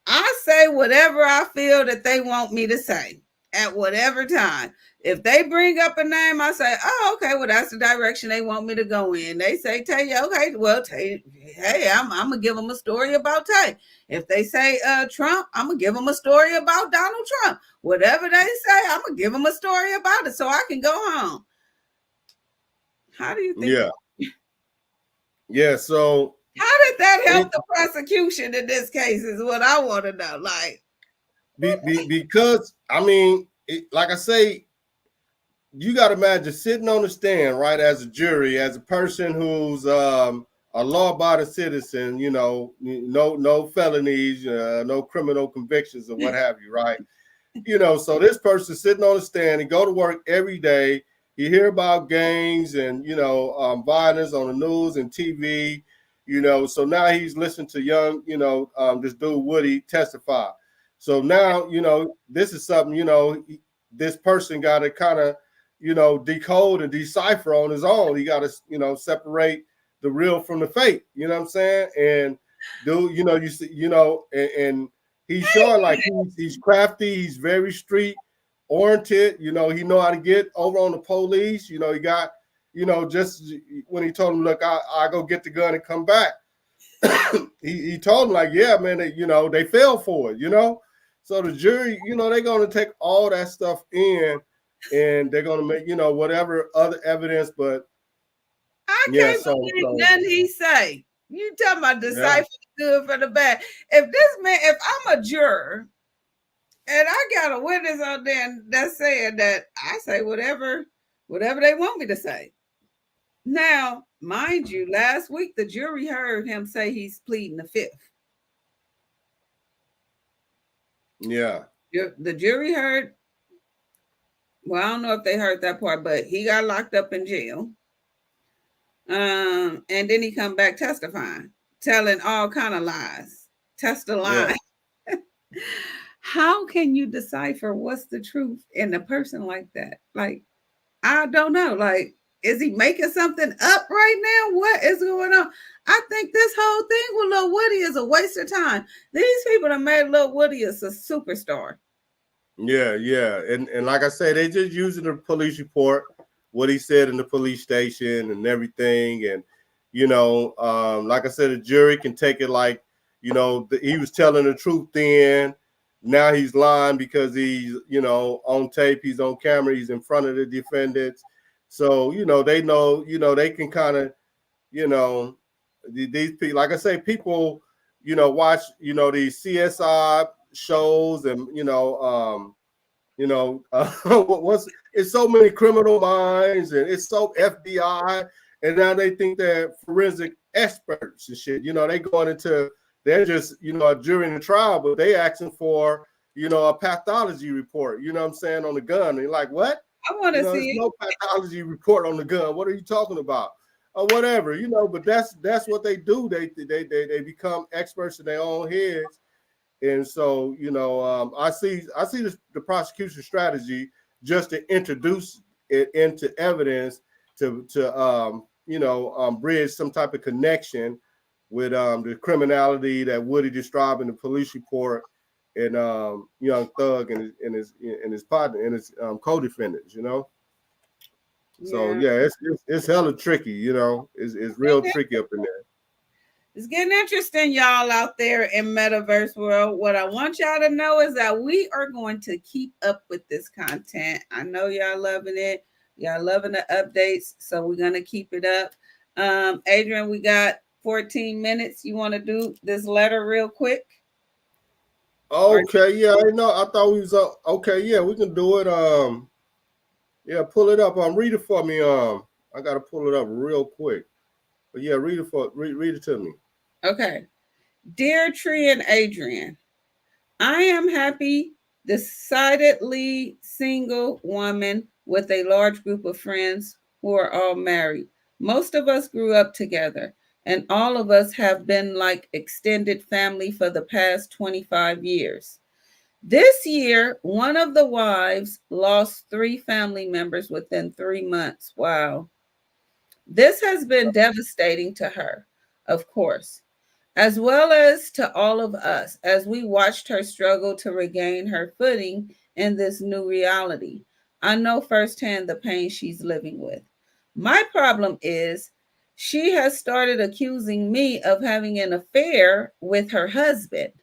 I say whatever I feel that they want me to say at whatever time. If they bring up a name, I say, oh, okay, well, that's the direction they want me to go in. They say Tay, okay, well, Tay, hey, I'm going to give them a story about Tay. If they say Trump, I'm going to give them a story about Donald Trump. Whatever they say, I'm going to give them a story about it so I can go home. How do you think? Yeah. Yeah, so. How did that help the prosecution in this case is what I want to know. Like, because, I mean, like I say, you got to imagine sitting on the stand, right, as a jury, as a person who's a law-abiding citizen, no felonies, no criminal convictions or what have you, right? So this person sitting on the stand, he go to work every day. He hear about gangs and violence on the news and TV. So now he's listening to this dude Woody testify. So now this is something this person got to kind of decode and decipher on his own. He got to separate the real from the fake. You know what I'm saying? And dude, you see, and he's showing like he's crafty. He's very street oriented. He know how to get over on the police. He got, just when he told him, look, I go get the gun and come back. he told him like, yeah, man, they fell for it. So the jury, they're going to take all that stuff in, and they're going to make, whatever other evidence. But I can't believe nothing he say. You talking about decipher the good from the bad. If I'm a juror and I got a witness out there that's saying that, I say whatever they want me to say. Now, mind you, last week the jury heard him say he's pleading the fifth. Yeah. The jury heard, well, I don't know if they heard that part, but he got locked up in jail. And then he come back testifying, telling all kind of lies. Test a lie. Yeah. How can you decipher what's the truth in a person like that? Like, I don't know. Like, is he making something up right now? What is going on? I think this whole thing with Lil Woody is a waste of time. These people that made Lil Woody is a superstar. Yeah. And like I said, they just using the police report, what he said in the police station and everything. And, like I said, the jury can take it like, he was telling the truth then. Now he's lying because he's, on tape, he's on camera, he's in front of the defendants. So, they know, they can kind of, these people, like I say, people, watch, these CSI shows and, it's so many criminal minds and it's so FBI. And now they think they're forensic experts and shit. They going into, they're just, during the trial, but they asking for, a pathology report, you know what I'm saying, on the gun. And you're like, what? I want to see no pathology report on the gun. What are you talking about? Or whatever, but that's what they do. They become experts in their own heads. And so, I see the prosecution strategy just to introduce it into evidence to bridge some type of connection with the criminality that Woody described in the police report, and Young Thug and his partner and his co-defendants. So yeah, it's hella tricky. It's real tricky up in there. It's getting interesting, y'all, out there in metaverse world. What I want y'all to know is that we are going to keep up with this content. I know y'all loving it. Y'all loving the updates, so we're going to keep it up. Adrian, we got 14 minutes. You want to do this letter real quick? Okay, yeah, I know. I thought we was okay. Yeah, we can do it. Yeah, pull it up. Read it for me. I got to pull it up real quick. But yeah, read it to me. Okay. Dear Tree and Adrian, I am happy, decidedly single woman with a large group of friends who are all married. Most of us grew up together, and all of us have been like extended family for the past 25 years. This year, one of the wives lost 3 family members within 3 months. Wow. This has been devastating to her, of course, as well as to all of us as we watched her struggle to regain her footing in this new reality. I know firsthand the pain she's living with. My problem is she has started accusing me of having an affair with her husband.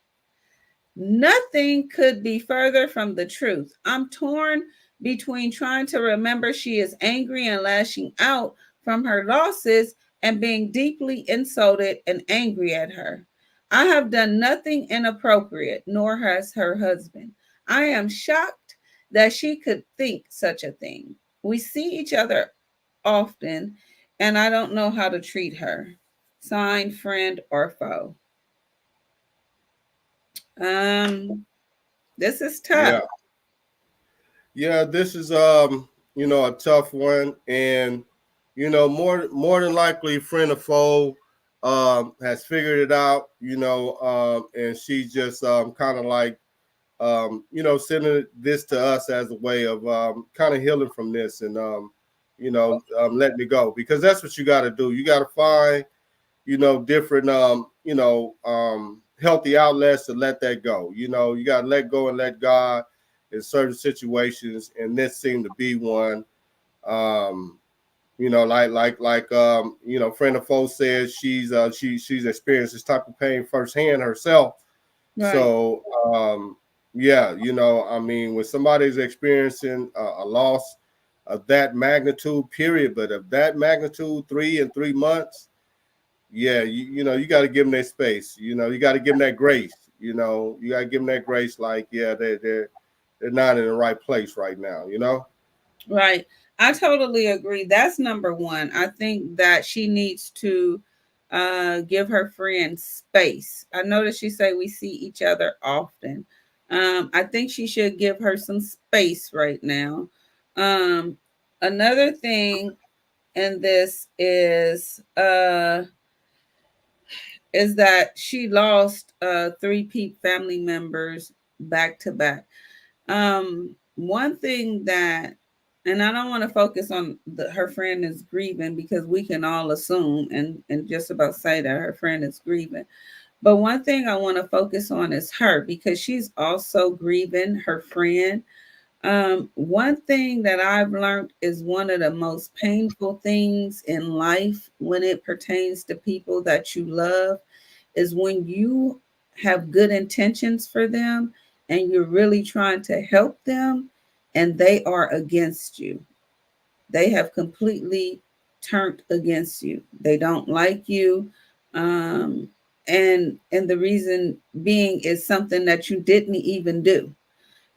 Nothing could be further from the truth. I'm torn between trying to remember she is angry and lashing out from her losses and being deeply insulted and angry at her. I have done nothing inappropriate, nor has her husband. I am shocked that she could think such a thing. We see each other often, and I don't know how to treat her. Sign, friend, or foe. Um, this is tough. Yeah. Yeah, this is a tough one, and more than likely, friend or foe has figured it out, and she's just kind of like sending this to us as a way of kind of healing from this, and letting it go, because that's what you got to do. You got to find different healthy outlets to let that go. You got to let go and let God in certain situations, and this seemed to be one. um friend of foe says she's experienced this type of pain firsthand herself. Right. So yeah, I mean, when somebody's experiencing a loss of that magnitude, period, but of that magnitude, 3 in 3 months, yeah, you got to give them that space. You got to give them that grace. You got to give them that grace. Like, yeah, they're not in the right place right now. Right. I totally agree. That's number one. I think that she needs to give her friend space. I notice she say we see each other often. I think she should give her some space right now. Um, Another thing in this is that she lost three peep family members back to back. One thing that, and I don't want to focus on her friend is grieving, because we can all assume and just about say that her friend is grieving. But one thing I want to focus on is her, because she's also grieving her friend. One thing that I've learned is one of the most painful things in life when it pertains to people that you love is when you have good intentions for them and you're really trying to help them and they are against you. They have completely turned against you. They don't like you. Um, and the reason being is something that you didn't even do.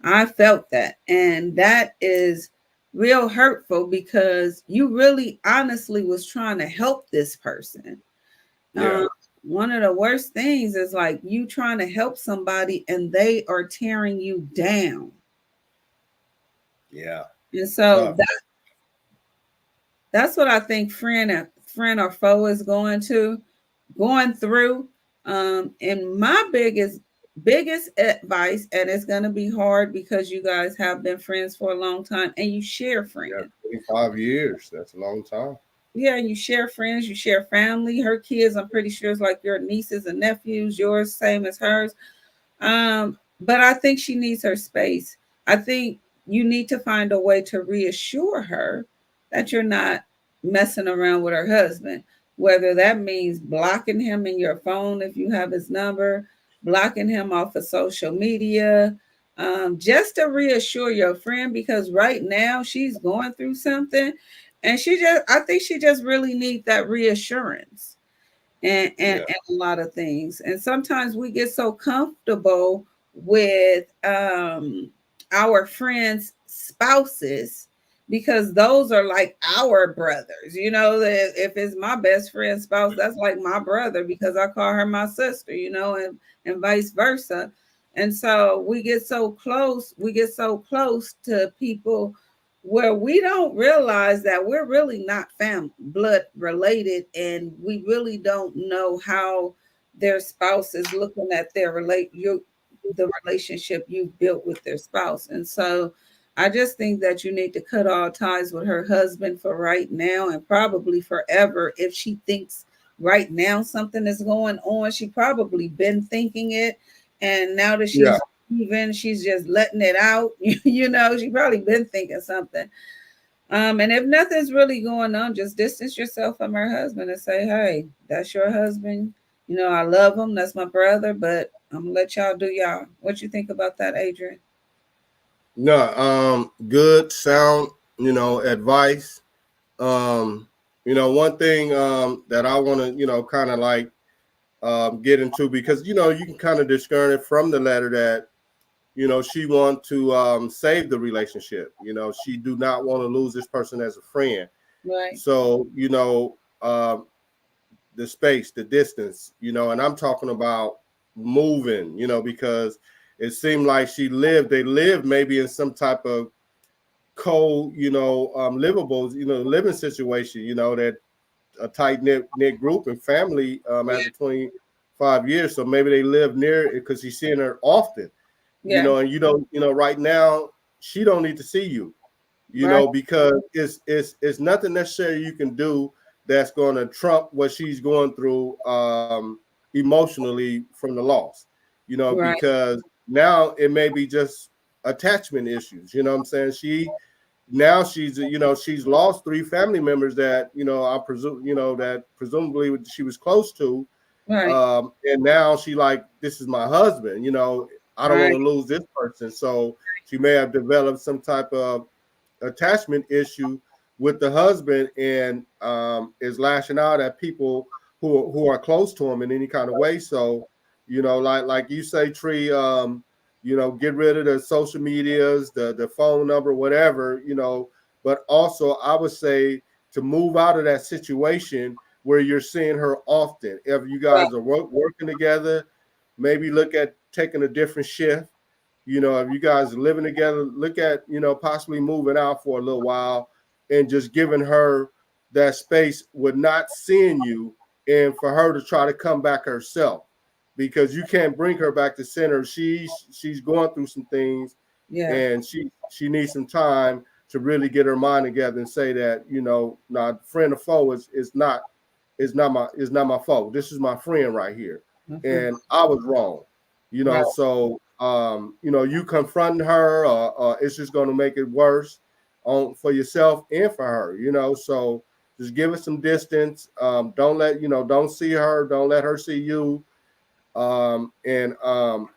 I felt that. And that is real hurtful, because you really honestly was trying to help this person. Yeah, Um, One of the worst things is like you trying to help somebody and they are tearing you down. yeah, And so tough. that's what I think friend or foe is going through. And my biggest advice, and it's gonna be hard because you guys have been friends for a long time and you share Yeah, friends. 25 years. That's a long time. Yeah, you share friends, you share family. Her kids, I'm pretty sure, is like your nieces and nephews, yours same as hers. But I think she needs her space. I think you need to find a way to reassure her that you're not messing around with her husband, whether that means blocking him in your phone if you have his number, blocking him off of social media, just to reassure your friend, because right now she's going through something and I think she just really needs that reassurance Yeah, and a lot of things. And sometimes we get so comfortable with our friends' spouses because those are like our brothers. You know, that if it's my best friend's spouse, that's like my brother because I call her my sister, and vice versa. And so we get so close to people where we don't realize that we're really not blood related, and we really don't know how their spouse is looking at the relationship you've built with their spouse. And so I just think that you need to cut all ties with her husband for right now and probably forever. If she thinks right now something is going on, she probably been thinking it, and now that yeah, she's just letting it out. She probably been thinking something. And if nothing's really going on, just distance yourself from her husband and say, hey, that's your husband. I love him. That's my brother, but I'm gonna let y'all do y'all. What you think about that, Adrian? no, good, sound, advice. Um, one thing that I want to, kind of like get into, because you can kind of discern it from the letter that she want to save the relationship. She do not want to lose this person as a friend. Right. So, the space, the distance, and I'm talking about moving, because it seemed like they lived maybe in some type of cold, livable, living situation, that a tight knit group and family Yeah. after 25 years. So maybe they live near it because he's seeing her often, Yeah. and right now she don't need to see you, Right. because it's nothing necessary you can do that's going to trump what she's going through emotionally from the loss, Right. because now it may be just attachment issues. You know what I'm saying? She's lost 3 family members that I presume that presumably she was close to, Right. and now she like, this is my husband. I don't want Right. to lose this person, so she may have developed some type of attachment issue with the husband, and is lashing out at people who are close to him in any kind of way. So, like you say, Tree, get rid of the social medias, the phone number, whatever, but also I would say to move out of that situation where you're seeing her often. If you Right. guys are working together, maybe look at taking a different shift. If you guys are living together, look at, possibly moving out for a little while and just giving her that space with not seeing you, and for her to try to come back herself, because you can't bring her back to center. She's going through some things, Yeah. and she needs some time to really get her mind together and say that, now friend or foe is not my foe. This is my friend right here. Mhm. And I was wrong. Right. So you confronting her, it's just going to make it worse for yourself and for her. So just give it some distance. Don't see her, don't let her see you, and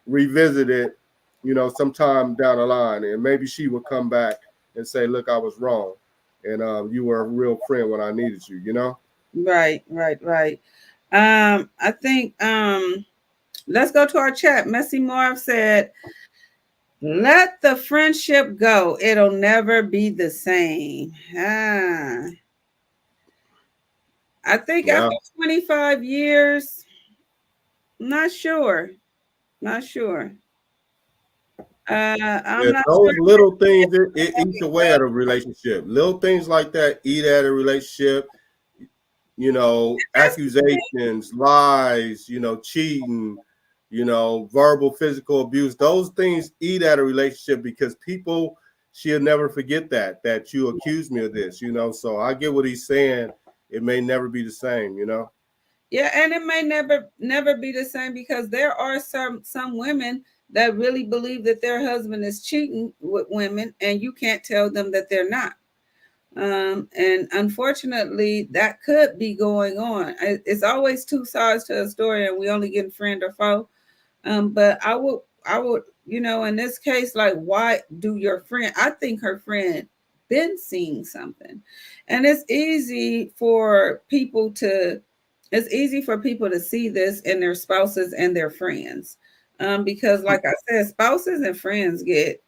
revisit it, sometime down the line, and maybe she will come back and say, "Look, I was wrong, and you were a real friend when I needed you." Right. Right. Right. I think let's go to our chat. Messy Marv said, let the friendship go. It'll never be the same. I think Yeah. after 25 years, not sure. Not sure. I'm Yeah, not those sure. little things, it eats away at a relationship. Little things like that eat at a relationship. That's, Accusations, lies, cheating, verbal, physical abuse. Those things eat at a relationship, because people, she'll never forget that you accused me of this. So I get what he's saying. It may never be the same. yeah, and it may never be the same, because there are some women that really believe that their husband is cheating with women, and you can't tell them that they're not. And unfortunately, that could be going on. It's always two sides to a story, and we only get friend or foe. But I would, in this case, like, why do your friend? I think her friend been seeing something, and it's easy for people to see this in their spouses and their friends, because, like I said, spouses and friends get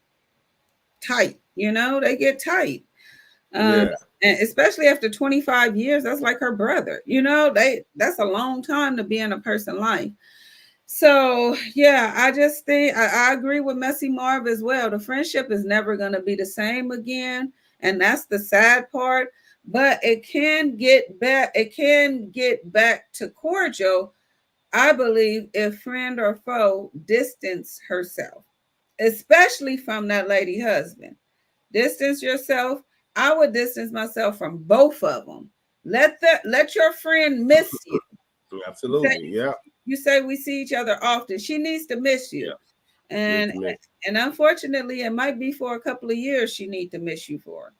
tight. They get tight. Um, Yeah. and especially after 25 years, that's like her brother. That's a long time to be in a person's life. So yeah, I just think I agree with Messy Marv as well. The friendship is never going to be the same again, and that's the sad part. But it can get back. It can get back to cordial, I believe, if friend or foe distance herself, especially from that lady husband. Distance yourself. I would distance myself from both of them. Let your friend miss you. Absolutely. Yeah. You say we see each other often. She needs to miss you. Yeah. Need And to miss. and unfortunately, it might be for a couple of years she need to miss you for.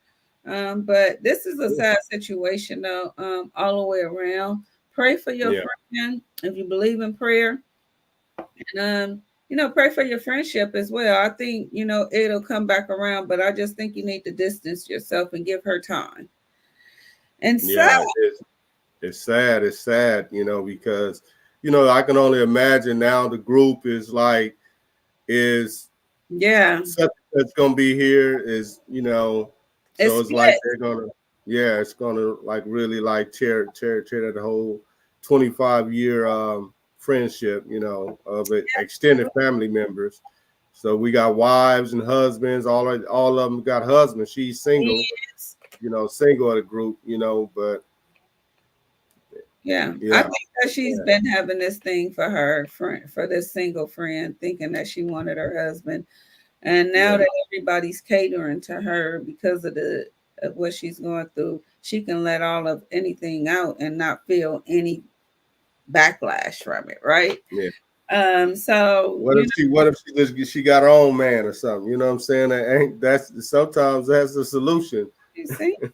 But this is a sad situation though, all the way around. Pray for your Yeah. friend if you believe in prayer. And pray for your friendship as well. I think, it'll come back around, but I just think you need to distance yourself and give her time. And so, Yeah. It's sad. It's sad, because I can only imagine now the group is Yeah. such that's gonna be here is, you know, It's so it's like split. they're gonna, yeah, it's gonna like really like tear that whole 25-year friendship, you know, of it, extended family members. So we got wives and husbands, all of them got husbands. She's single, Yes. you know, single of the group, you know, but Yeah. I yeah, think that she's yeah, been having this thing for her friend, for this single friend, thinking that she wanted her husband. And now yeah, that everybody's catering to her because of the of what she's going through, she can let all of anything out and not feel any backlash from it, right? yeah. So What if she got her own man or something? You know what I'm saying? That's sometimes that's the solution. you see, uh,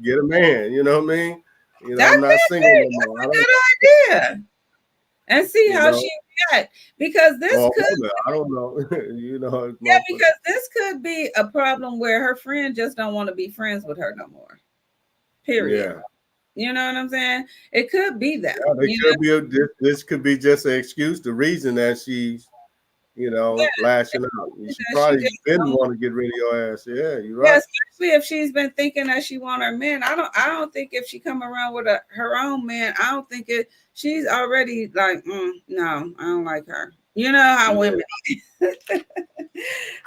Get a man, you know what I mean? You know, that I'm not could single be no more. I that's a don't, good idea, and see you how she know, react because this or could, I don't know. You know, it's yeah, motherfucker. because this could be a problem where her friend just don't want to be friends with her no more. Period. Yeah. You know what I'm saying? It could be that. Yeah, they You could be this could be just an excuse, the reason that she's, you know, lashing out. know, She that she probably just been don't. want to get rid of your ass. Yeah, you're Yeah, right. especially if she's been thinking that she want her man. I don't think if she come around with her own man, I don't think it. She's already like, no, I don't like her. You know how Yeah. women.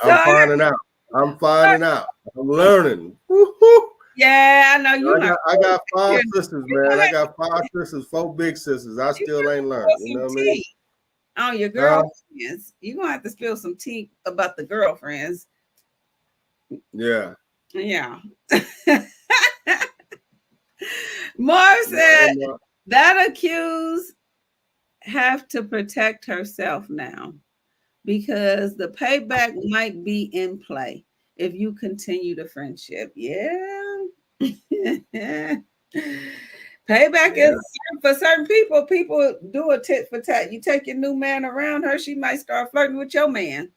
So I'm finding out. I'm finding out. I'm learning. Woo-hoo. yeah, I know you not. I got five You're sisters, man. gonna I have got five sisters, four big sisters. I you still gonna ain't learned. spill You some know what I mean? tea on your Huh? girlfriends. You're gonna have to spill some tea about the girlfriends. Yeah. Yeah. Marv Yeah, I said don't know. that accused have to protect herself now because the payback might be in play if you continue the friendship. Yeah. Payback Yeah. is for certain people. People do a tit for tat. You take your new man around her, she might start flirting with your man.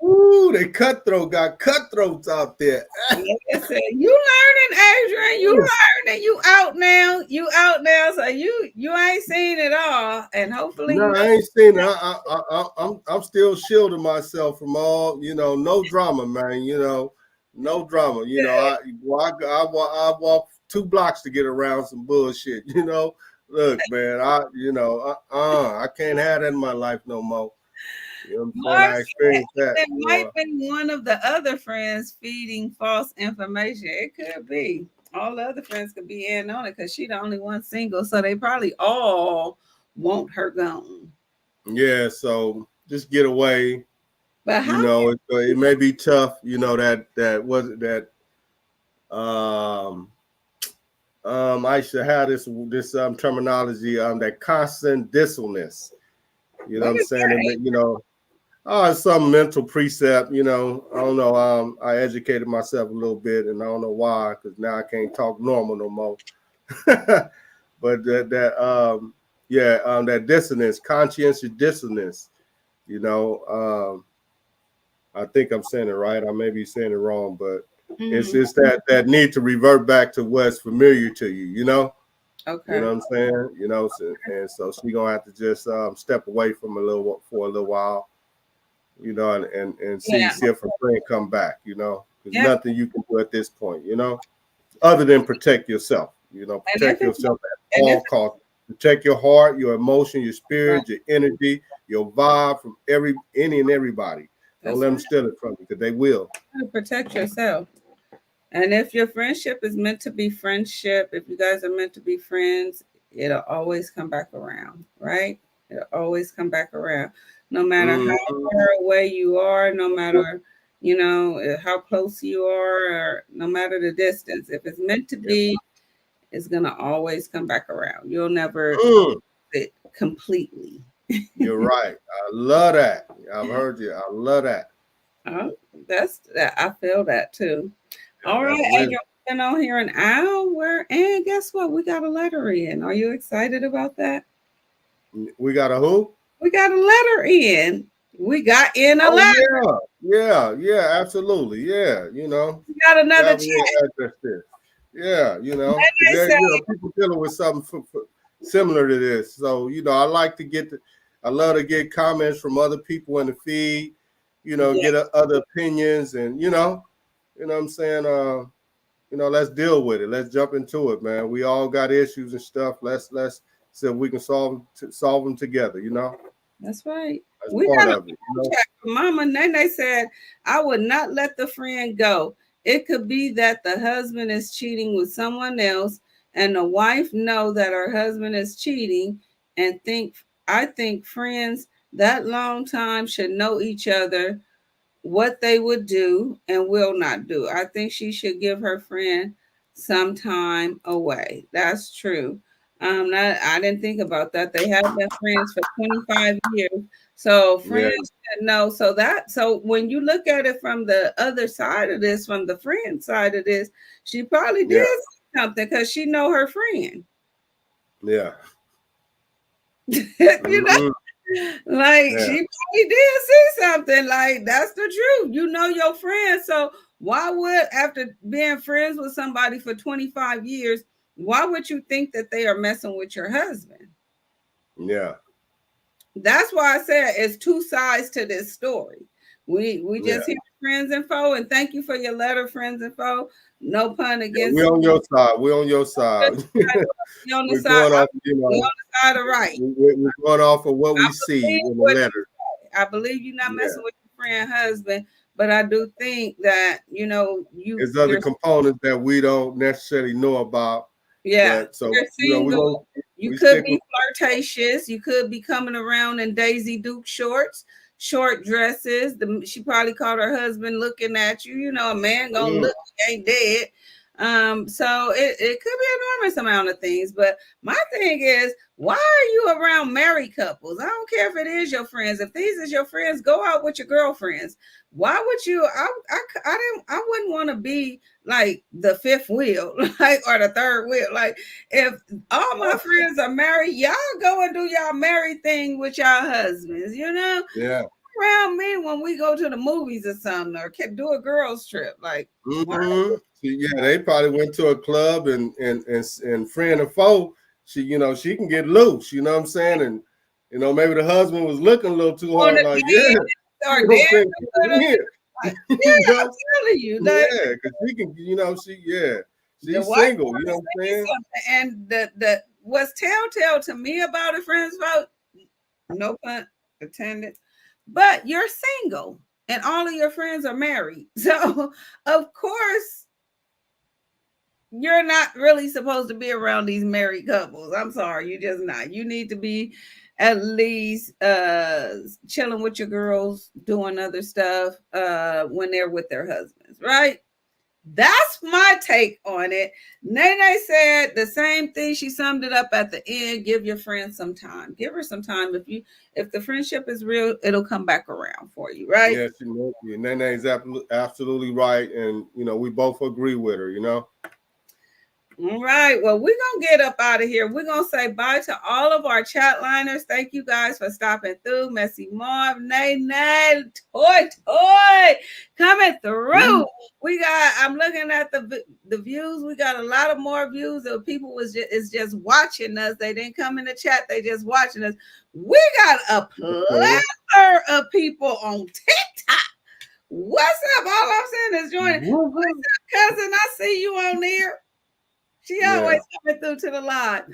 Ooh, they cutthroat got cutthroats out there. Like I said, you learning, Adrian. You learning. You out now. You out now. So you ain't seen it all, and hopefully No, you. I ain't seen it. I'm still shielding myself from all, you know, no drama, man. You know, no drama. You know, I walk 2 blocks to get around some bullshit. You know, look, man, I can't have that in my life no more. You know what I'm saying? Mark I said experienced that. it You might know, be one of the other friends feeding false information. It could be. All the other friends could be in on it because she the only one single. So they probably all want her gone. yeah. So just get away. But You how know, it may be tough. You know that was that. Um, I should have this terminology, that constant dissonance. You know what what I'm is saying? that? And, you know, it's some mental precept. You know, I don't know. I educated myself a little bit, and I don't know why, because now I can't talk normal no more. But that dissonance, conscientious dissonance. You know, I think I'm saying it right. I may be saying it wrong, but it's Mhm. just that need to revert back to what's familiar to you. You know. You Okay. know what I'm saying? You know, and so she gonna have to just step away from for a little while, you know, and see Yeah. see if her friend come back. You know, there's Yeah. nothing you can do at this point. You know, other than protect yourself. You know, And if protect it's yourself at and if all costs. Protect your heart, your emotion, your spirit, your energy, your vibe from any and everybody. Don't that's let right, them steal it from you, because they will. to protect yourself. And if your friendship is meant to be friendship, if you guys are meant to be friends, it'll always come back around, right? It'll always come back around. No matter how Mhm. far away you are, no matter, how close you are, or no matter the distance. If it's meant to Yeah. be, it's gonna always come back around. You'll never Mm. it completely. You're right. I love that. I've heard you. I love that. Oh, that's that. I feel that too. Yeah, All right, that's wisdom. Adrian, we've been on here an hour, and guess what? We got a letter in. Are you excited about that? We got a who? We got a letter in. We got in a Oh letter. yeah, absolutely, yeah. You know, We got another God, we chat. address this. Yeah, you know, And because they say, people dealing with something similar to this. So, I like to I love to get comments from other people in the feed, Yeah, get other opinions, and what I'm saying. Let's deal with it. Let's jump into it, man. We all got issues and stuff. Let's see if we can solve them together. that's right. That's We part got a of it. chat from Mama Nene said, I would not let the friend go. It could be that the husband is cheating with someone else and the wife know that her husband is cheating and I think friends that long time should know each other, what they would do and will not do. I think she should give her friend some time away. That's true. I didn't think about that. They have been friends for 25 years. So Yeah, friends should know. So when you look at it from the other side of this, from the friend side of this, she probably did yeah, something because she know her friend. yeah. You know? Hmm. Like Yeah, she probably did see something. Like that's the truth. You know your friend. So why would after being friends with somebody for 25 years, why would you think that they are messing with your husband? yeah, That's why I said it's two sides to this story. We yeah. just hear friends and foe, and thank you for your letter, friends and foe. No pun Yeah, we're against on your side. We're on your side. you on the We're side. going off, We on the side of right. we're going off of what I we see believe in the what letter. I believe you're not Yeah. messing with your friend husband, but I do think that There's other you're components that we don't necessarily know about, yeah, but so you're single. You we could stick be with flirtatious. You could be coming around in Daisy Duke shorts, short dresses. She probably caught her husband looking at you. You know, a man gonna mm, look, he ain't dead. So it could be an enormous amount of things. But my thing is, why are you around married couples? I don't care if it is your friends. If these is your friends, go out with your girlfriends. Why would you? I wouldn't want to be like the fifth wheel, like or the third wheel. Like if all my friends are married, y'all go and do y'all married thing with y'all husbands, yeah. around me when we go to the movies or something, or can do a girls trip. Like, why? Mm-hmm. See, yeah, they probably went to a club and friend or foe. She can get loose. You know what I'm saying? And maybe the husband was looking a little too On hard. the Like, yeah, dance or friend, dancing keep with it them? here. Like, you yeah, I'm know? telling you, like Yeah, because she can. the She's wife single. You know want what I'm to say saying? something, and the what's telltale to me about a friend's vote, no pun intended, but you're single and all of your friends are married. So, of course, you're not really supposed to be around these married couples. I'm sorry, you're just not. You need to be at least chilling with your girls, doing other stuff when they're with their husbands, right? That's my take on it. Nene said the same thing. She summed it up at the end. Give your friend some time. Give her some time. If the friendship is real, it'll come back around for you, right? Yeah, she knows you. Nene's absolutely right, and we both agree with her. All right. Well, we're going to get up out of here. We're going to say bye to all of our chat liners. Thank you guys for stopping through. Messy Marv, Nay, Toy, coming through. I'm looking at the views. We got a lot of more views of people is just watching us. They didn't come in the chat. They just watching us. We got a plethora of people on TikTok. What's up? All I'm saying is join. What's up, cousin? I see you on there. She always coming through to the live.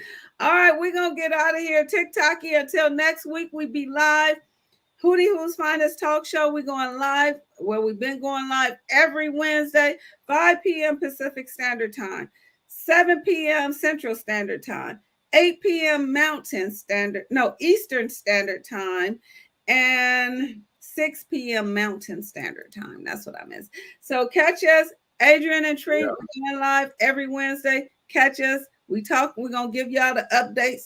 All right, we're going to get out of here. TikTok here until next week. We be live. Hootie Who's Finest Talk Show. We're going live where we've been going live every Wednesday, 5 p.m. Pacific Standard Time, 7 p.m. Central Standard Time, 8 p.m. Eastern Standard Time, and 6 p.m. Mountain Standard Time. That's what I missed. So catch us, Adrian and Tree. Yeah. We're going live every Wednesday. Catch us. We talk. We're going to give y'all the updates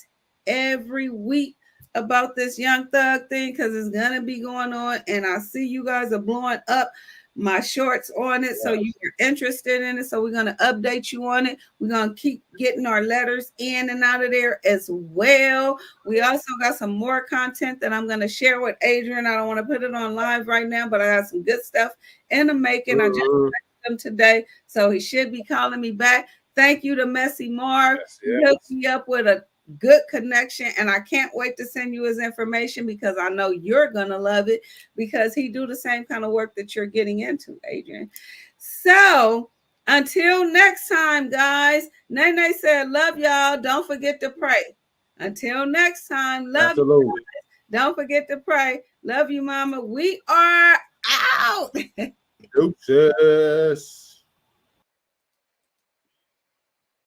every week about this Young Thug thing because it's going to be going on. And I see you guys are blowing up my shorts on it. So you're interested in it. So we're going to update you on it. We're going to keep getting our letters in and out of there as well. We also got some more content that I'm going to share with Adrian. I don't want to put it on live right now, but I got some good stuff in the making. I just texted him today. So he should be calling me back. Thank you to Messy Marv. He hooked me up with a good connection, and I can't wait to send you his information because I know you're gonna love it because he do the same kind of work that you're getting into, Adrian. So until next time, guys, Nene said, love y'all. Don't forget to pray. Until next time, love you. Absolutely. Don't forget to pray. Love you, mama. We are out. Deuces.